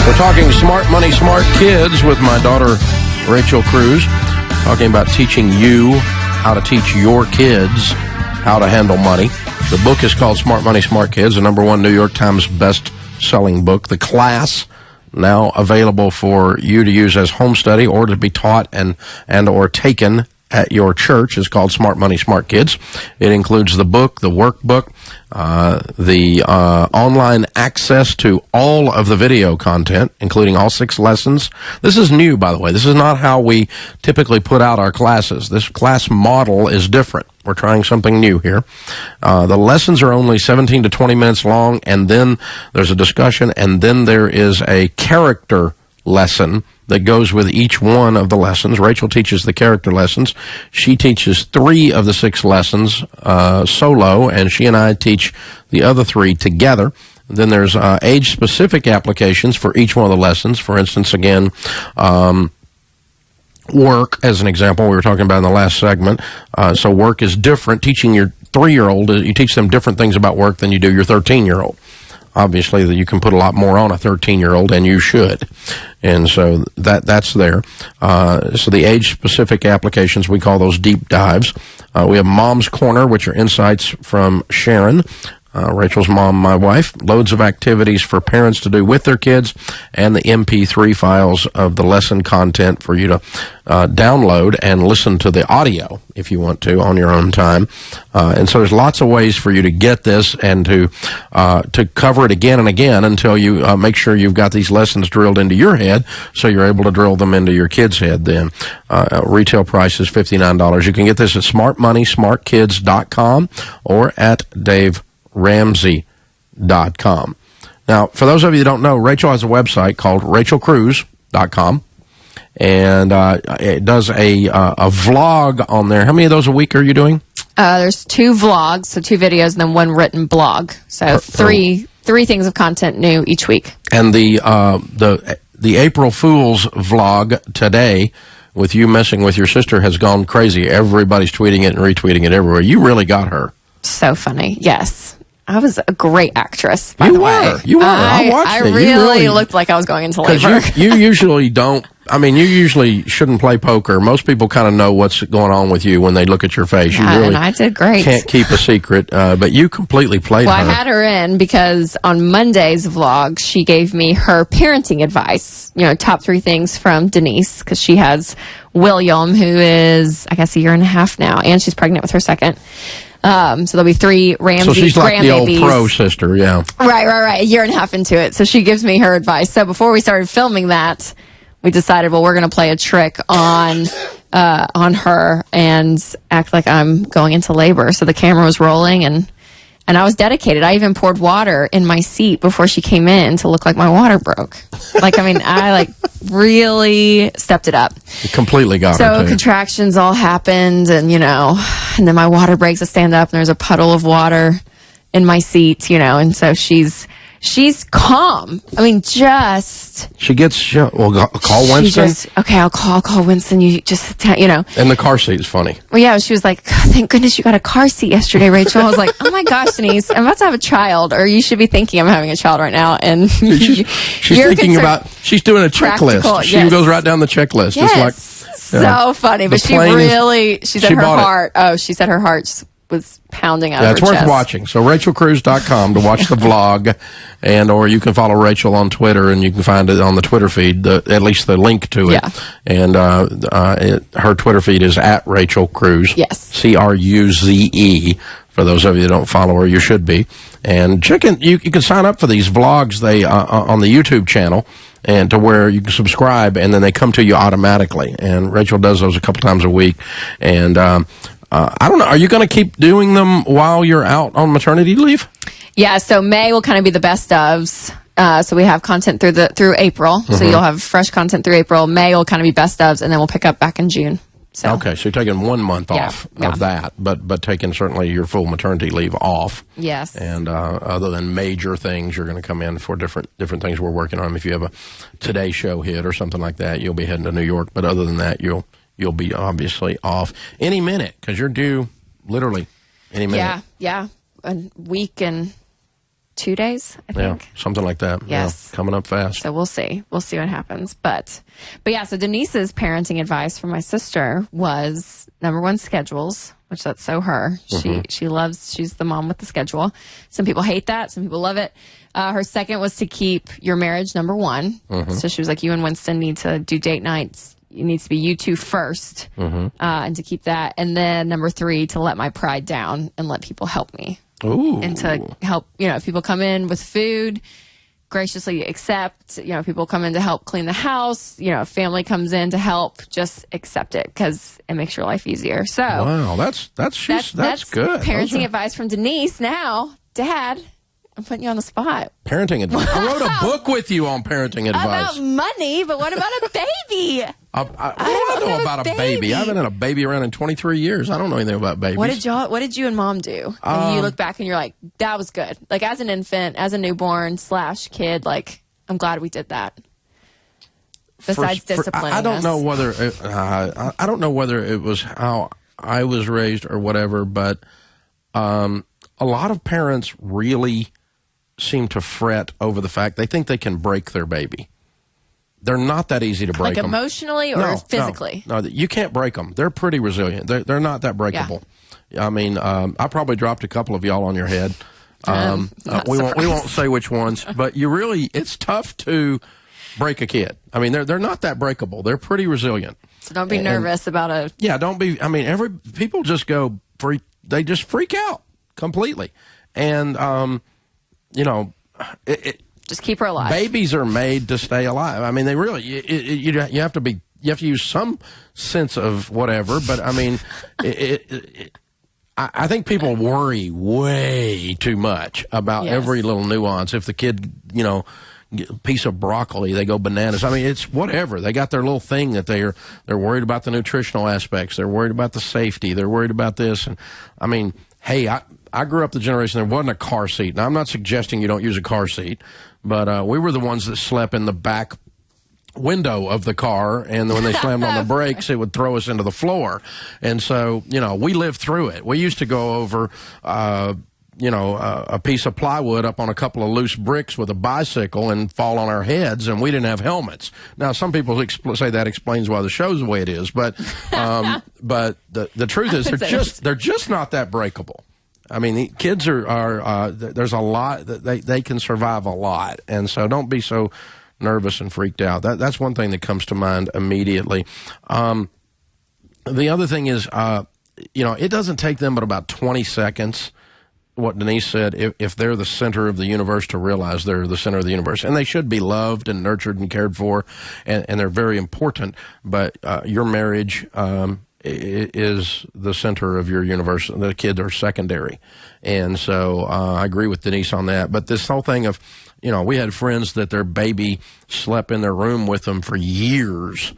We're talking smart money, smart kids with my daughter, Rachel Cruz. Talking about teaching you how to teach your kids how to handle money. The book is called Smart Money, Smart Kids, the #1 New York Times best-selling book. The class, now available for you to use as home study or to be taught and or taken at your church, is called Smart Money, Smart Kids. It includes the book, the workbook, the online access to all of the video content, including all 6 lessons. This is new, by the way. This is not how we typically put out our classes. This class model is different. We're trying something new here. The lessons are only 17 to 20 minutes long, and then there's a discussion, and then there is a character lesson that goes with each one of the lessons. Rachel teaches the character lessons. She teaches 3 of the 6 lessons solo, and she and I teach the other 3 together. Then there's age-specific applications for each one of the lessons. For instance, again, work, as an example, we were talking about in the last segment. So work is different. Teaching your 3-year-old, you teach them different things about work than you do your 13-year-old. Obviously, that you can put a lot more on a 13-year-old, and you should. And so that's there. So the age-specific applications, we call those deep dives. We have Mom's Corner, which are insights from Sharon, Rachel's mom, my wife. Loads of activities for parents to do with their kids, and the MP3 files of the lesson content for you to download and listen to the audio if you want to on your own time. And so there's lots of ways for you to get this and to cover it again and again until you make sure you've got these lessons drilled into your head, so you're able to drill them into your kid's head then. Retail price is $59. You can get this at smartmoneysmartkids.com or at DaveRamsey.com. Now, for those of you that don't know, Rachel has a website called rachelcruz.com. And it does a vlog on there. How many of those a week are you doing? There's 2 vlogs, so 2 videos, and then 1 written blog. So three things of content new each week. And the April Fool's vlog today with you messing with your sister has gone crazy. Everybody's tweeting it and retweeting it everywhere. You really got her. So funny. Yes. I was a great actress, by the way. You were. I watched it. I really looked like I was going into labor. You usually don't. I mean, you usually shouldn't play poker. Most people kind of know what's going on with you when they look at your face. Yeah, you really and I did great. Can't keep a secret, but you completely played her. Well, I had her in because on Monday's vlog, she gave me her parenting advice. You know, top 3 things from Denise, because she has William, who is, I guess, a year and a half now, and she's pregnant with her second. So there'll be 3 Ramsey grandbabies. So she's like the old pro sister, yeah. Right. A year and a half into it. So she gives me her advice. So before we started filming that, we decided, well, we're going to play a trick on her and act like I'm going into labor. So the camera was rolling, and I was dedicated. I even poured water in my seat before she came in to look like my water broke. I really stepped it up. You completely got her. So contractions all happened, and and then my water breaks. I stand up, and there's a puddle of water in my seat, and so she's calm. I mean, she gets, well, call Winston. I'll call Winston. You just, And the car seat is funny. Well, yeah, she was like, thank goodness you got a car seat yesterday, Rachel. I was like, oh my gosh, Denise, I'm about to have a child, or you should be thinking I'm having a child right now. And she's thinking about, she's doing a checklist. She goes right down the checklist. Yes. It's like, so funny. But she said her heart was pounding out of her chest. It's worth watching. So rachelcruz.com to watch the vlog, or you can follow Rachel on Twitter, and you can find it on the Twitter feed, at least the link to it. Yeah. And her Twitter feed is at Rachel Cruz. Yes. Cruze. For those of you that don't follow her, you should be. And you can sign up for these vlogs on the YouTube channel. and to where you can subscribe, and then they come to you automatically. And Rachel does those a couple times a week. And I don't know, are you going to keep doing them while you're out on maternity leave? Yeah, so May will kind of be the best ofs. So we have content through April. So you'll have fresh content through April. May will kind of be best ofs, and then we'll pick up back in June. So. Okay, so you're taking 1 month off of that, but taking certainly your full maternity leave off. Yes. And other than major things, you're going to come in for different things we're working on. If you have a Today Show hit or something like that, you'll be heading to New York. But other than that, you'll be obviously off any minute because you're due literally any minute. Yeah, a week and 2 days, I think. Yeah, something like that. Yes. Yeah, coming up fast. So we'll see. We'll see what happens. But yeah, so Denise's parenting advice for my sister was, number one, schedules, which that's so her. She's the mom with the schedule. Some people hate that. Some people love it. Her second was to keep your marriage number one. So she was like, you and Winston need to do date nights. It needs to be you two first, and to keep that. And then number three, to let my pride down and let people help me. Ooh. And to help, if people come in with food, graciously accept. People come in to help clean the house. If family comes in to help, just accept it because it makes your life easier. So wow, that's good. Parenting advice from Denise. Now, Dad, I'm putting you on the spot. Parenting advice. I wrote a book with you on parenting advice. About money, but what about a baby? What do I know about a baby? I haven't had a baby around in 23 years. I don't know anything about babies. What did you and Mom do? And you look back and you're like, that was good. Like as an infant, as a newborn / kid, like I'm glad we did that. Besides disciplining I don't us. know whether I don't know whether it was how I was raised or whatever, but a lot of parents really seem to fret over the fact they think they can break their baby. They're not that easy to break them. Like emotionally or physically? No, you can't break them. They're pretty resilient. They're not that breakable. Yeah. I mean, I probably dropped a couple of y'all on your head. We won't say which ones, but it's tough to break a kid. I mean, they're not that breakable. They're pretty resilient. So don't be nervous about a... Yeah, don't be... I mean, people just go... They just freak out completely. And, just keep her alive. Babies are made to stay alive. I mean, they really... You have to use some sense of whatever, but, I mean, I think people worry way too much about every little nuance. If the kid, piece of broccoli, they go bananas. I mean, it's whatever. They got their little thing that they're worried about the nutritional aspects. They're worried about the safety. They're worried about this. And I mean, hey, I grew up the generation there wasn't a car seat. Now, I'm not suggesting you don't use a car seat, but we were the ones that slept in the back window of the car, and when they slammed on the brakes, it would throw us into the floor. And so, we lived through it. We used to go over a piece of plywood up on a couple of loose bricks with a bicycle and fall on our heads, and we didn't have helmets. Now, some people say that explains why the show's the way it is, but the truth is they're just not that breakable. I mean, the kids are there's a lot that they can survive a lot, and so don't be so nervous and freaked out. That's one thing that comes to mind immediately. The other thing is, it doesn't take them but about 20 seconds. What Denise said, if they're the center of the universe, to realize they're the center of the universe. And they should be loved and nurtured and cared for, and they're very important. But your marriage is the center of your universe. The kids are secondary. And so I agree with Denise on that. But this whole thing of, we had friends that their baby slept in their room with them for years.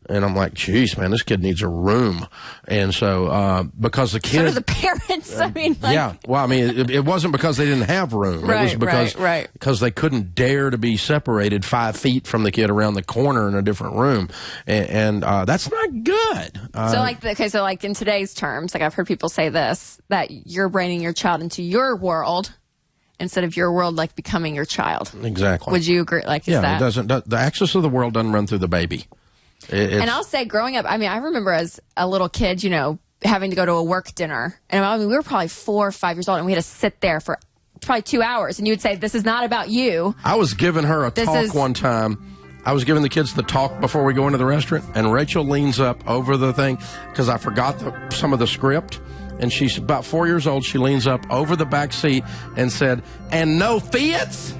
And I'm like, geez, man, this kid needs a room. And so, because the kid... So do the parents, I mean, like... Yeah, well, I mean, it wasn't because they didn't have room. Right, it was because they couldn't dare to be separated 5 feet from the kid around the corner in a different room. And that's not good. So like in today's terms, like I've heard people say this, that you're bringing your child into your world instead of your world, like becoming your child. Exactly. Would you agree? Like, is that... the axis of the world doesn't run through the baby. And I'll say, growing up, I mean, I remember as a little kid, having to go to a work dinner. And I mean, we were probably 4 or 5 years old, and we had to sit there for probably 2 hours. And you would say, this is not about you. I was giving her a talk one time. I was giving the kids the talk before we go into the restaurant, and Rachel leans up over the thing because I forgot some of the script. And she's about 4 years old. She leans up over the back seat and said, "And no fits?"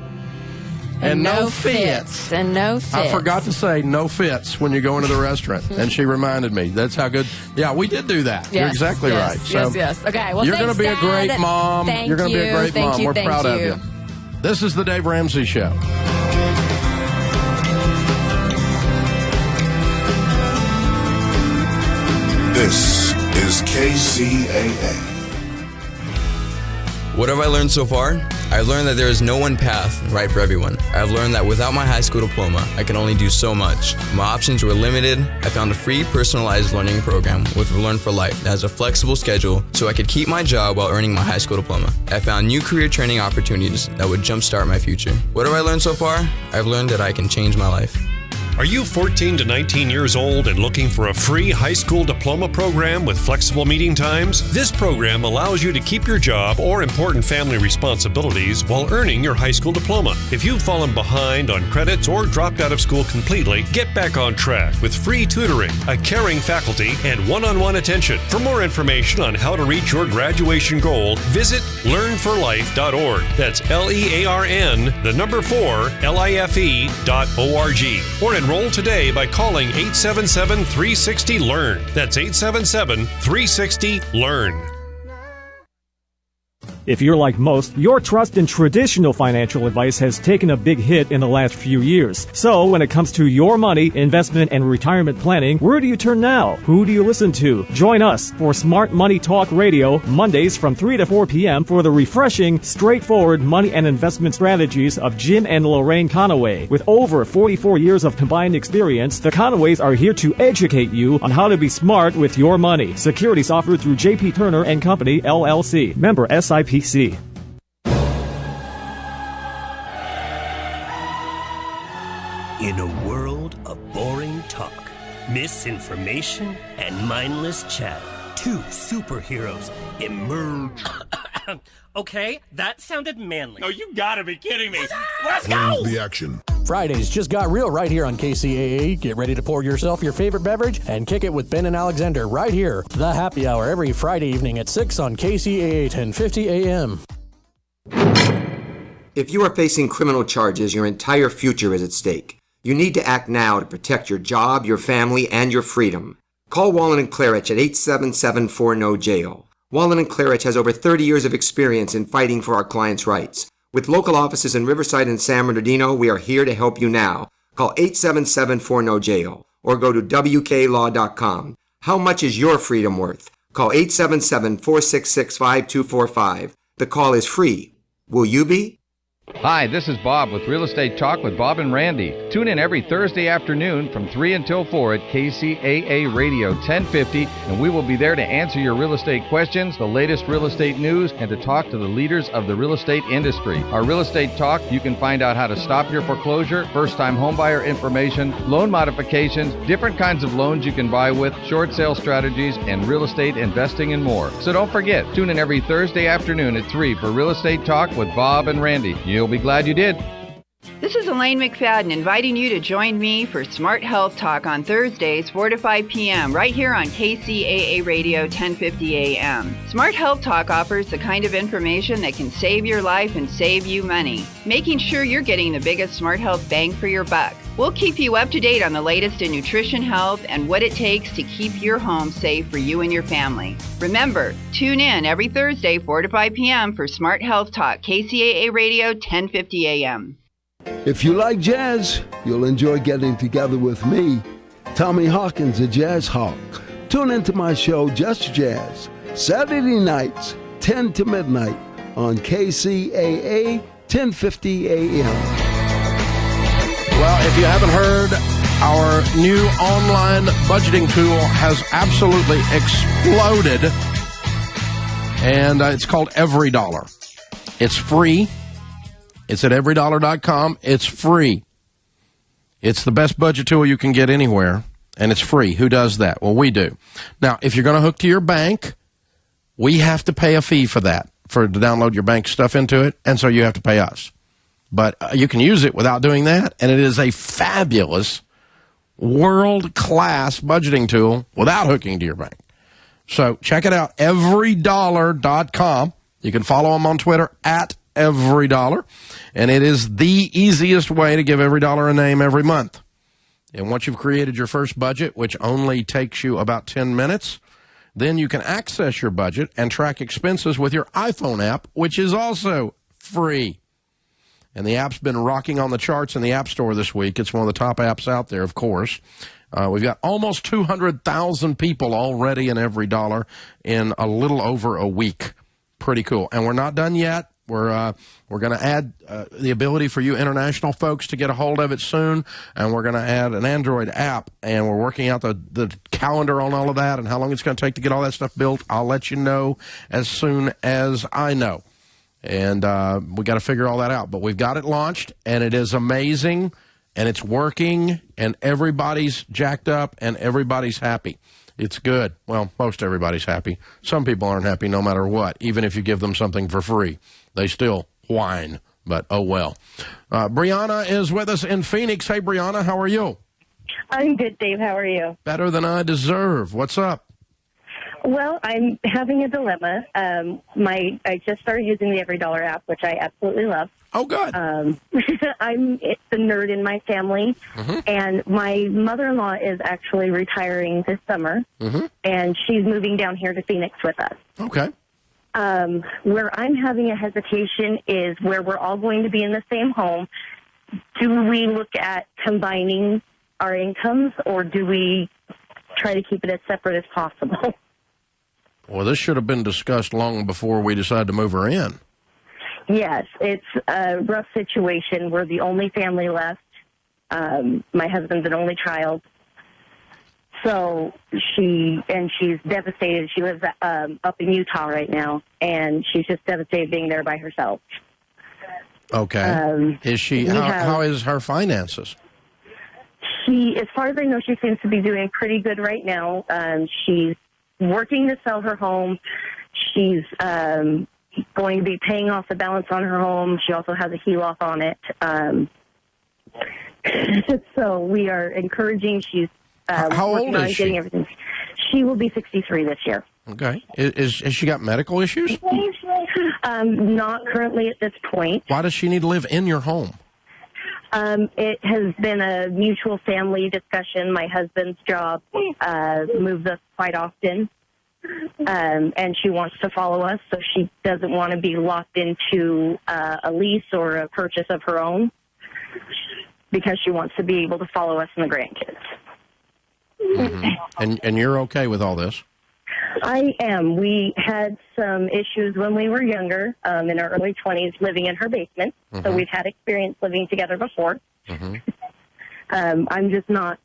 And no fits. And no fits. I forgot to say no fits when you go into the restaurant. And she reminded me. That's how good. Yeah, we did do that. Yes, You're exactly yes, right. So yes. Okay, well, you're going to be a great mom. You're going to be a great mom. We're proud of you. This is the Dave Ramsey Show. This is KCAA. What have I learned so far? I've learned that there is no one path right for everyone. I've learned that without my high school diploma, I can only do so much. My options were limited. I found a free personalized learning program with Learn for Life that has a flexible schedule so I could keep my job while earning my high school diploma. I found new career training opportunities that would jumpstart my future. What have I learned so far? I've learned that I can change my life. Are you 14 to 19 years old and looking for a free high school diploma program with flexible meeting times? This program allows you to keep your job or important family responsibilities while earning your high school diploma. If you've fallen behind on credits or dropped out of school completely, get back on track with free tutoring, a caring faculty, and one-on-one attention. For more information on how to reach your graduation goal, visit learnforlife.org. That's LEARN4LIFE.org. Or enroll today by calling 877-360-LEARN. That's 877-360-LEARN. If you're like most, your trust in traditional financial advice has taken a big hit in the last few years. So when it comes to your money, investment, and retirement planning, where do you turn now? Who do you listen to? Join us for Smart Money Talk Radio, Mondays from 3 to 4 p.m. for the refreshing, straightforward money and investment strategies of Jim and Lorraine Conaway. With over 44 years of combined experience, the Conaways are here to educate you on how to be smart with your money. Securities offered through J.P. Turner & Company, LLC. Member SIPC. In a world of boring talk, misinformation, and mindless chatter, two superheroes emerge. Okay, that sounded manly. No, you gotta be kidding me. Let's go! The action. Fridays just got real right here on KCAA. Get ready to pour yourself your favorite beverage and kick it with Ben and Alexander right here. The Happy Hour every Friday evening at 6 on KCAA 1050 AM. If you are facing criminal charges, your entire future is at stake. You need to act now to protect your job, your family, and your freedom. Call Wallen and Claridge at 877-4NO-JAIL. Wallen and Claridge has over 30 years of experience in fighting for our clients' rights. With local offices in Riverside and San Bernardino, we are here to help you now. Call 877-4NO-JAIL or go to WKLaw.com. How much is your freedom worth? Call 877-466-5245. The call is free. Will you be? Hi, this is Bob with Real Estate Talk with Bob and Randy. Tune in every Thursday afternoon from 3 until 4 at KCAA Radio 1050, and we will be there to answer your real estate questions, the latest real estate news, and to talk to the leaders of the real estate industry. Our Real Estate Talk, you can find out how to stop your foreclosure, first-time homebuyer information, loan modifications, different kinds of loans you can buy with, short sale strategies, and real estate investing and more. So don't forget, tune in every Thursday afternoon at 3 for Real Estate Talk with Bob and Randy. You'll be glad you did. This is Elaine McFadden inviting you to join me for Smart Health Talk on Thursdays, 4 to 5 p.m. right here on KCAA Radio 1050 AM. Smart Health Talk offers the kind of information that can save your life and save you money, making sure you're getting the biggest Smart Health bang for your buck. We'll keep you up to date on the latest in nutrition health and what it takes to keep your home safe for you and your family. Remember, tune in every Thursday, 4 to 5 p.m. for Smart Health Talk, KCAA Radio 1050 AM. If you like jazz, you'll enjoy getting together with me, Tommy Hawkins, a jazz hawk. Tune into my show, Just Jazz, Saturday nights, 10 to midnight on KCAA 1050 AM. Well, if you haven't heard, our new online budgeting tool has absolutely exploded. And it's called Every Dollar. It's free. It's at everydollar.com. It's free. It's the best budget tool you can get anywhere, and it's free. Who does that? Well, we do. Now, if you're going to hook to your bank, we have to pay a fee for that, to download your bank stuff into it, and so you have to pay us. But you can use it without doing that, and it is a fabulous, world-class budgeting tool without hooking to your bank. So check it out, everydollar.com. You can follow them on Twitter at EveryDollar. and it is the easiest way to give every dollar a name every month. And once you've created your first budget, which only takes you about 10 minutes, then you can access your budget and track expenses with your iPhone app, which is also free. And the app's been rocking on the charts in the App Store this week. It's one of the top apps out there, of course. We've got almost 200,000 people already in every dollar in a little over a week. Pretty cool. And we're not done yet. We're going to add the ability for you international folks to get a hold of it soon, and we're going to add an Android app, and we're working out the calendar on all of that and how long it's going to take to get all that stuff built. I'll let you know as soon as I know. And we got to figure all that out. But we've got it launched, and it is amazing, and it's working, and everybody's jacked up, and everybody's happy. It's good. Well, most everybody's happy. Some people aren't happy no matter what, even if you give them something for free. They still whine, but oh well. Brianna is with us in Phoenix. Hey, Brianna, how are you? I'm good, Dave. How are you? Better than I deserve. What's up? Well, I'm having a dilemma. I just started using the Every Dollar app, which I absolutely love. Oh, good. It's the nerd in my family, and my mother-in-law is actually retiring this summer, and she's moving down here to Phoenix with us. Okay. Where I'm having a hesitation is where we're all going to be in the same home. Do we look at combining our incomes, or do we try to keep it as separate as possible? Well, this should have been discussed long before we decided to move her in. Yes, it's a rough situation. We're the only family left. My husband's an only child. So she's devastated. She lives up in Utah right now, and she's just devastated being there by herself. Okay. Is she? How is her finances? As far as I know, she seems to be doing pretty good right now. She's working to sell her home. She's going to be paying off the balance on her home. She also has a HELOC on it. So we are encouraging. She's how old is she? Everything. She will be 63 this year. Okay. Has she got medical issues? Not currently at this point. Why does she need to live in your home? It has been a mutual family discussion. My husband's job moves us quite often, and she wants to follow us, so she doesn't want to be locked into a lease or a purchase of her own because she wants to be able to follow us and the grandkids. And you're okay with all this? I am. We had some issues when we were younger, in our early 20s, living in her basement. So we've had experience living together before. I'm just not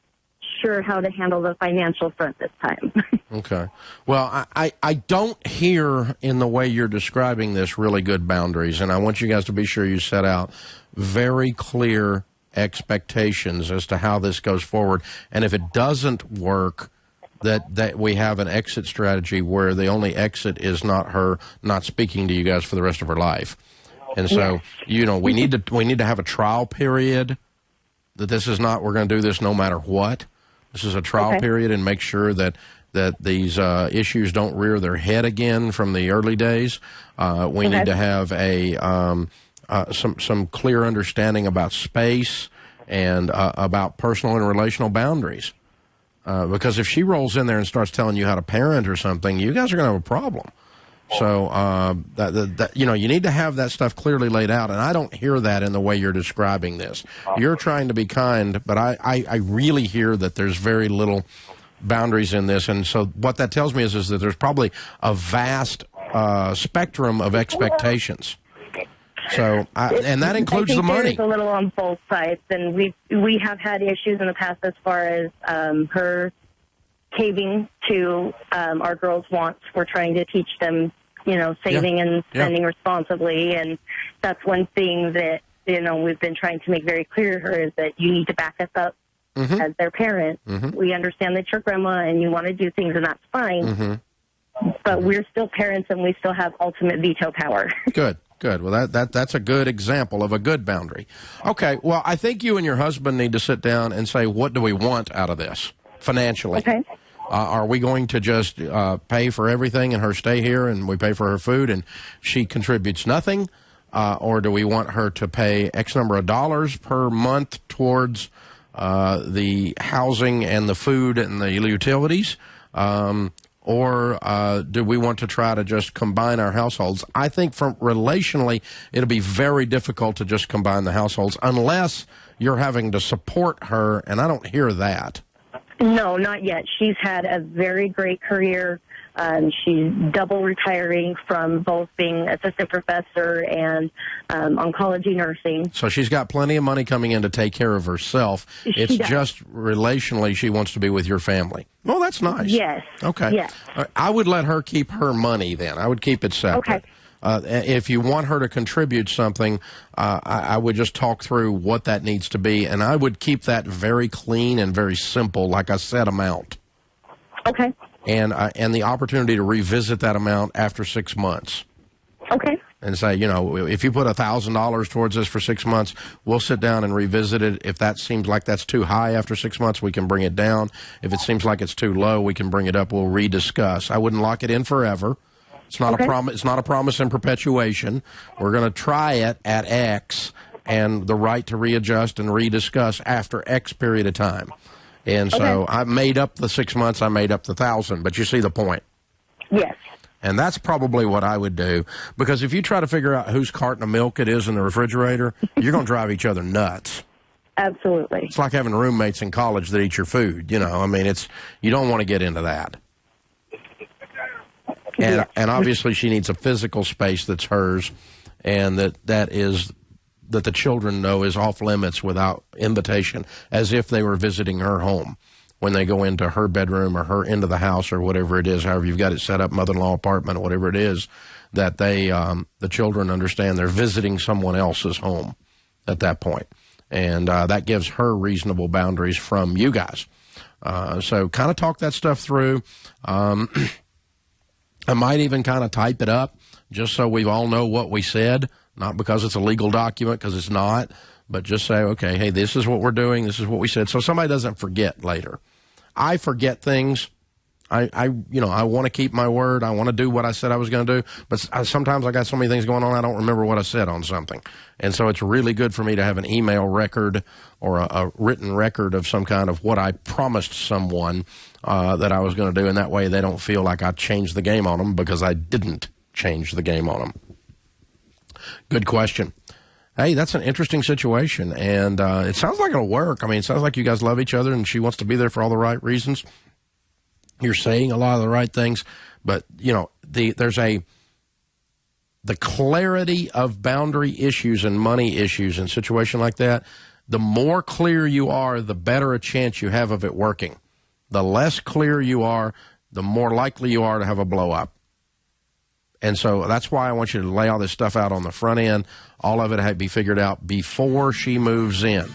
sure how to handle the financial front this time. Okay. Well, I don't hear in the way you're describing this really good boundaries, and I want you guys to be sure you set out very clear expectations as to how this goes forward. And if it doesn't work, that we have an exit strategy where the only exit is not her not speaking to you guys for the rest of her life. And so, we need to have a trial period. That this is not, we're going to do this no matter what. This is a trial period, and make sure that these issues don't rear their head again from the early days. We need to have some clear understanding about space and about personal and relational boundaries. Because if she rolls in there and starts telling you how to parent or something, you guys are going to have a problem. So, you need to have that stuff clearly laid out, and I don't hear that in the way you're describing this. You're trying to be kind, but I really hear that there's very little boundaries in this, and so what that tells me is that there's probably a vast spectrum of expectations. So, and that includes the money. There's a little on both sides, and we have had issues in the past as far as her caving to our girls' wants. We're trying to teach them, saving and spending responsibly, and that's one thing that we've been trying to make very clear to her is that you need to back us up as their parent. We understand that you're grandma and you want to do things, and that's fine. But we're still parents, and we still have ultimate veto power. Good. Well, that's a good example of a good boundary. Okay, well, I think you and your husband need to sit down and say, what do we want out of this financially? Okay. Are we going to just pay for everything and her stay here and we pay for her food and she contributes nothing? or do we want her to pay X number of dollars per month towards the housing and the food and the utilities? Or do we want to try to just combine our households? I think from relationally, it'll be very difficult to just combine the households unless you're having to support her, and I don't hear that. No, not yet. She's had a very great career. She's double retiring from both being assistant professor and oncology nursing. So she's got plenty of money coming in to take care of herself. It's just relationally she wants to be with your family. Well, that's nice. Yes. Okay. Yes. I would let her keep her money then. I would keep it separate. Okay. If you want her to contribute something, I would just talk through what that needs to be, and I would keep that very clean and very simple, like a set amount. Okay. And the opportunity to revisit that amount after 6 months. Okay. And say, you know, if you put $1,000 towards this for 6 months, we'll sit down and revisit it. If that seems like that's too high after 6 months, we can bring it down. If it seems like it's too low, we can bring it up. We'll rediscuss. I wouldn't lock it in forever. It's not a promise. It's not a promise in perpetuation. We're going to try it at X, and the right to readjust and rediscuss after X period of time. And so I made up the 6 months. I made up the 1,000. But you see the point. Yes. And that's probably what I would do, because if you try to figure out whose carton of milk it is in the refrigerator, you're going to drive each other nuts. Absolutely. It's like having roommates in college that eat your food. You know, I mean, you don't want to get into that. And obviously she needs a physical space that's hers, and that the children know is off limits without invitation, as if they were visiting her home when they go into her bedroom or her into the house or whatever it is, however you've got it set up, mother-in-law apartment or whatever it is, that they the children understand they're visiting someone else's home at that point. And that gives her reasonable boundaries from you guys. So kind of talk that stuff through. I might even kind of type it up just so we all know what we said, not because it's a legal document, because it's not, but just say, okay, hey, this is what we're doing, this is what we said, so somebody doesn't forget later. I forget things. I want to keep my word. I want to do what I said I was going to do, but sometimes I got so many things going on, I don't remember what I said on something. And so it's really good for me to have an email record or a written record of some kind of what I promised someone that I was going to do, and that way they don't feel like I changed the game on them, because I didn't change the game on them. Good question. Hey, that's an interesting situation, and it sounds like it'll work. I mean, it sounds like you guys love each other, and she wants to be there for all the right reasons. You're saying a lot of the right things, but, you know, there's the clarity of boundary issues and money issues in a situation like that. The more clear you are, the better a chance you have of it working. The less clear you are, the more likely you are to have a blow up. And so that's why I want you to lay all this stuff out on the front end. All of it had to be figured out before she moves in.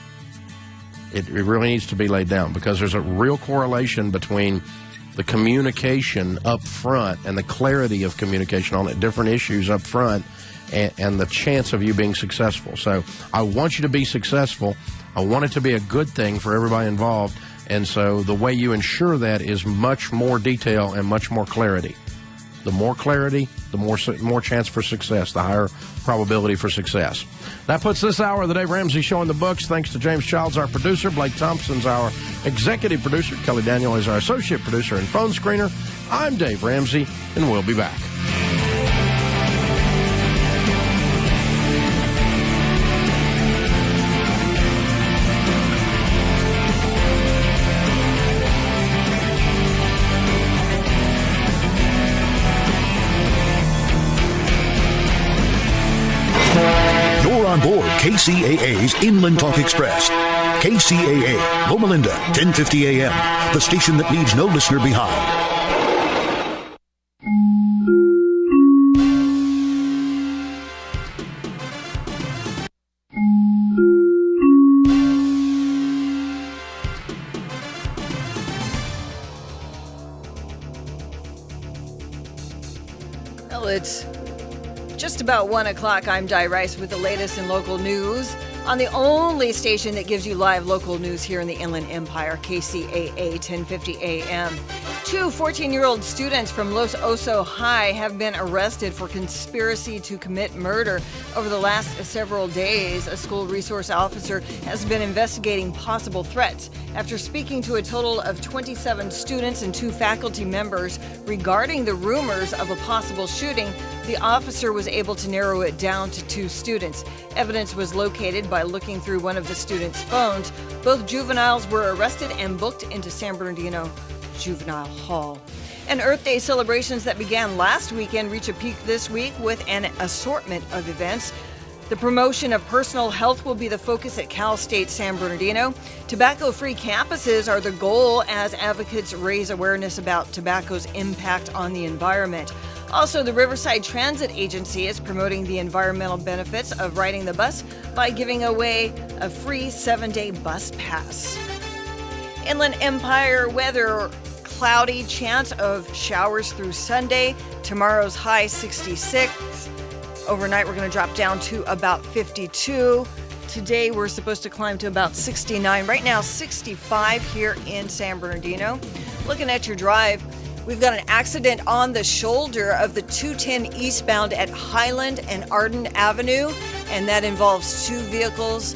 It really needs to be laid down, because there's a real correlation between the communication up front and the clarity of communication on different issues up front and the chance of you being successful. So I want you to be successful. I want it to be a good thing for everybody involved. And so the way you ensure that is much more detail and much more clarity. The more clarity, the more chance for success, the higher probability for success. That puts this hour of the Dave Ramsey Show in the books. Thanks to James Childs, our producer. Blake Thompson's our executive producer. Kelly Daniel is our associate producer and phone screener. I'm Dave Ramsey, and we'll be back. On board KCAA's Inland Talk Express. KCAA, Loma Linda, 1050 AM, the station that leaves no listener behind. Well, it's just about 1 o'clock. I'm Di Rice with the latest in local news on the only station that gives you live local news here in the Inland Empire, KCAA 1050 AM. Two 14-year-old students from Los Oso High have been arrested for conspiracy to commit murder. Over the last several days, a school resource officer has been investigating possible threats. After speaking to a total of 27 students and 2 faculty members regarding the rumors of a possible shooting, the officer was able to narrow it down to 2 students. Evidence was located by looking through one of the students' phones. Both juveniles were arrested and booked into San Bernardino Juvenile Hall. And Earth Day celebrations that began last weekend reach a peak this week with an assortment of events. The promotion of personal health will be the focus at Cal State San Bernardino. Tobacco-free campuses are the goal as advocates raise awareness about tobacco's impact on the environment. Also, the Riverside Transit Agency is promoting the environmental benefits of riding the bus by giving away a free 7-day bus pass. Inland Empire weather: cloudy, chance of showers through Sunday. Tomorrow's high 66. Overnight, we're going to drop down to about 52. Today, we're supposed to climb to about 69. Right now, 65 here in San Bernardino. Looking at your drive, we've got an accident on the shoulder of the 210 eastbound at Highland and Arden Avenue, and that involves 2 vehicles.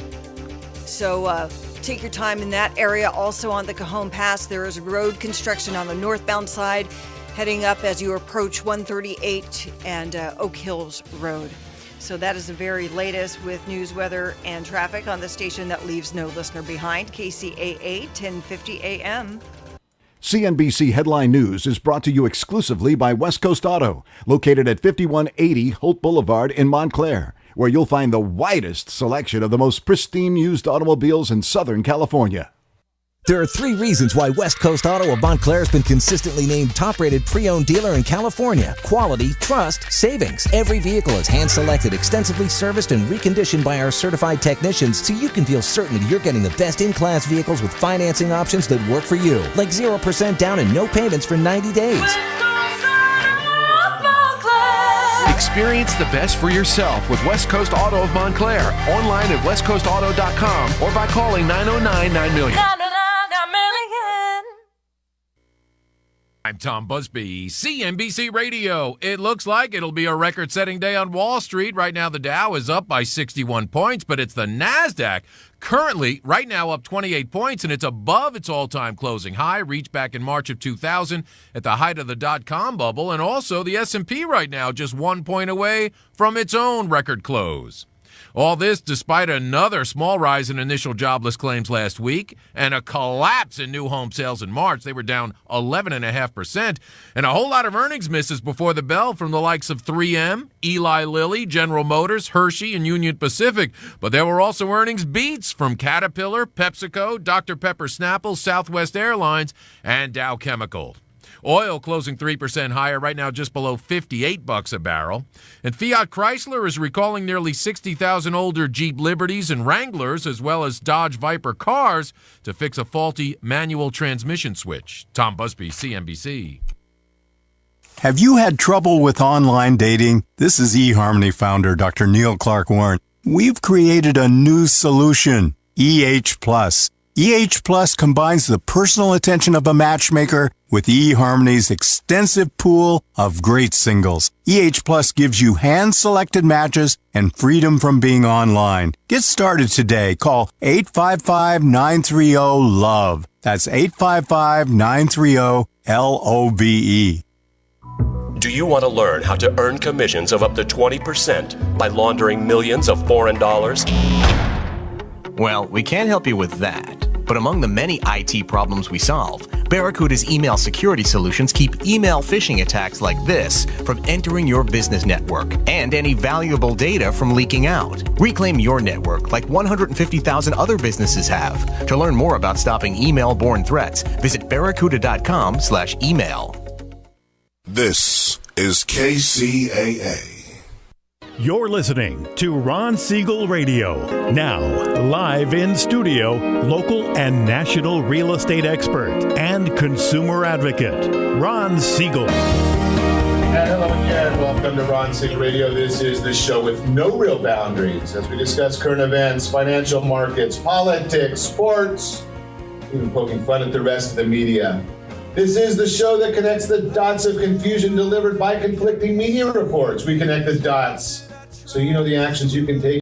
So, take your time in that area. Also on the Cajon Pass, there is road construction on the northbound side, heading up as you approach 138 and Oak Hills Road. So that is the very latest with news, weather, and traffic on the station that leaves no listener behind, KCAA 1050 AM. CNBC Headline News is brought to you exclusively by West Coast Auto, located at 5180 Holt Boulevard in Montclair, where you'll find the widest selection of the most pristine used automobiles in Southern California. There are 3 reasons why West Coast Auto of Montclair has been consistently named top-rated pre-owned dealer in California. Quality, trust, savings. Every vehicle is hand-selected, extensively serviced, and reconditioned by our certified technicians, so you can feel certain that you're getting the best in-class vehicles with financing options that work for you. Like 0% down and no payments for 90 days. Experience the best for yourself with West Coast Auto of Montclair. Online at westcoastauto.com or by calling 909-9million. I'm Tom Busby, CNBC Radio. It looks like it'll be a record-setting day on Wall Street. Right now, the Dow is up by 61 points, but it's the NASDAQ currently right now up 28 points, and it's above its all-time closing high, reached back in March of 2000 at the height of the dot-com bubble. And also, the S&P right now just 1 point away from its own record close. All this despite another small rise in initial jobless claims last week and a collapse in new home sales in March. They were down 11.5%, and a whole lot of earnings misses before the bell from the likes of 3M, Eli Lilly, General Motors, Hershey, and Union Pacific. But there were also earnings beats from Caterpillar, PepsiCo, Dr. Pepper Snapple, Southwest Airlines, and Dow Chemical. Oil closing 3% higher, right now just below $58 a barrel. And Fiat Chrysler is recalling nearly 60,000 older Jeep Liberties and Wranglers, as well as Dodge Viper cars, to fix a faulty manual transmission switch. Tom Busby, CNBC. Have you had trouble with online dating? This is eHarmony founder Dr. Neil Clark Warren. We've created a new solution, EH Plus. EH Plus combines the personal attention of a matchmaker with eHarmony's extensive pool of great singles. EH Plus gives you hand-selected matches and freedom from being online. Get started today. Call 855-930-LOVE. That's 855-930-LOVE. Do you want to learn how to earn commissions of up to 20% by laundering millions of foreign dollars? Well, we can't help you with that. But among the many IT problems we solve, Barracuda's email security solutions keep email phishing attacks like this from entering your business network and any valuable data from leaking out. Reclaim your network like 150,000 other businesses have. To learn more about stopping email-borne threats, visit barracuda.com/email. This is KCAA. You're listening to Ron Siegel Radio. Now, live in studio, local and national real estate expert and consumer advocate, Ron Siegel. Hello again. Welcome to Ron Siegel Radio. This is the show with no real boundaries as we discuss current events, financial markets, politics, sports, even poking fun at the rest of the media. This is the show that connects the dots of confusion delivered by conflicting media reports. We connect the dots so you know the actions you can take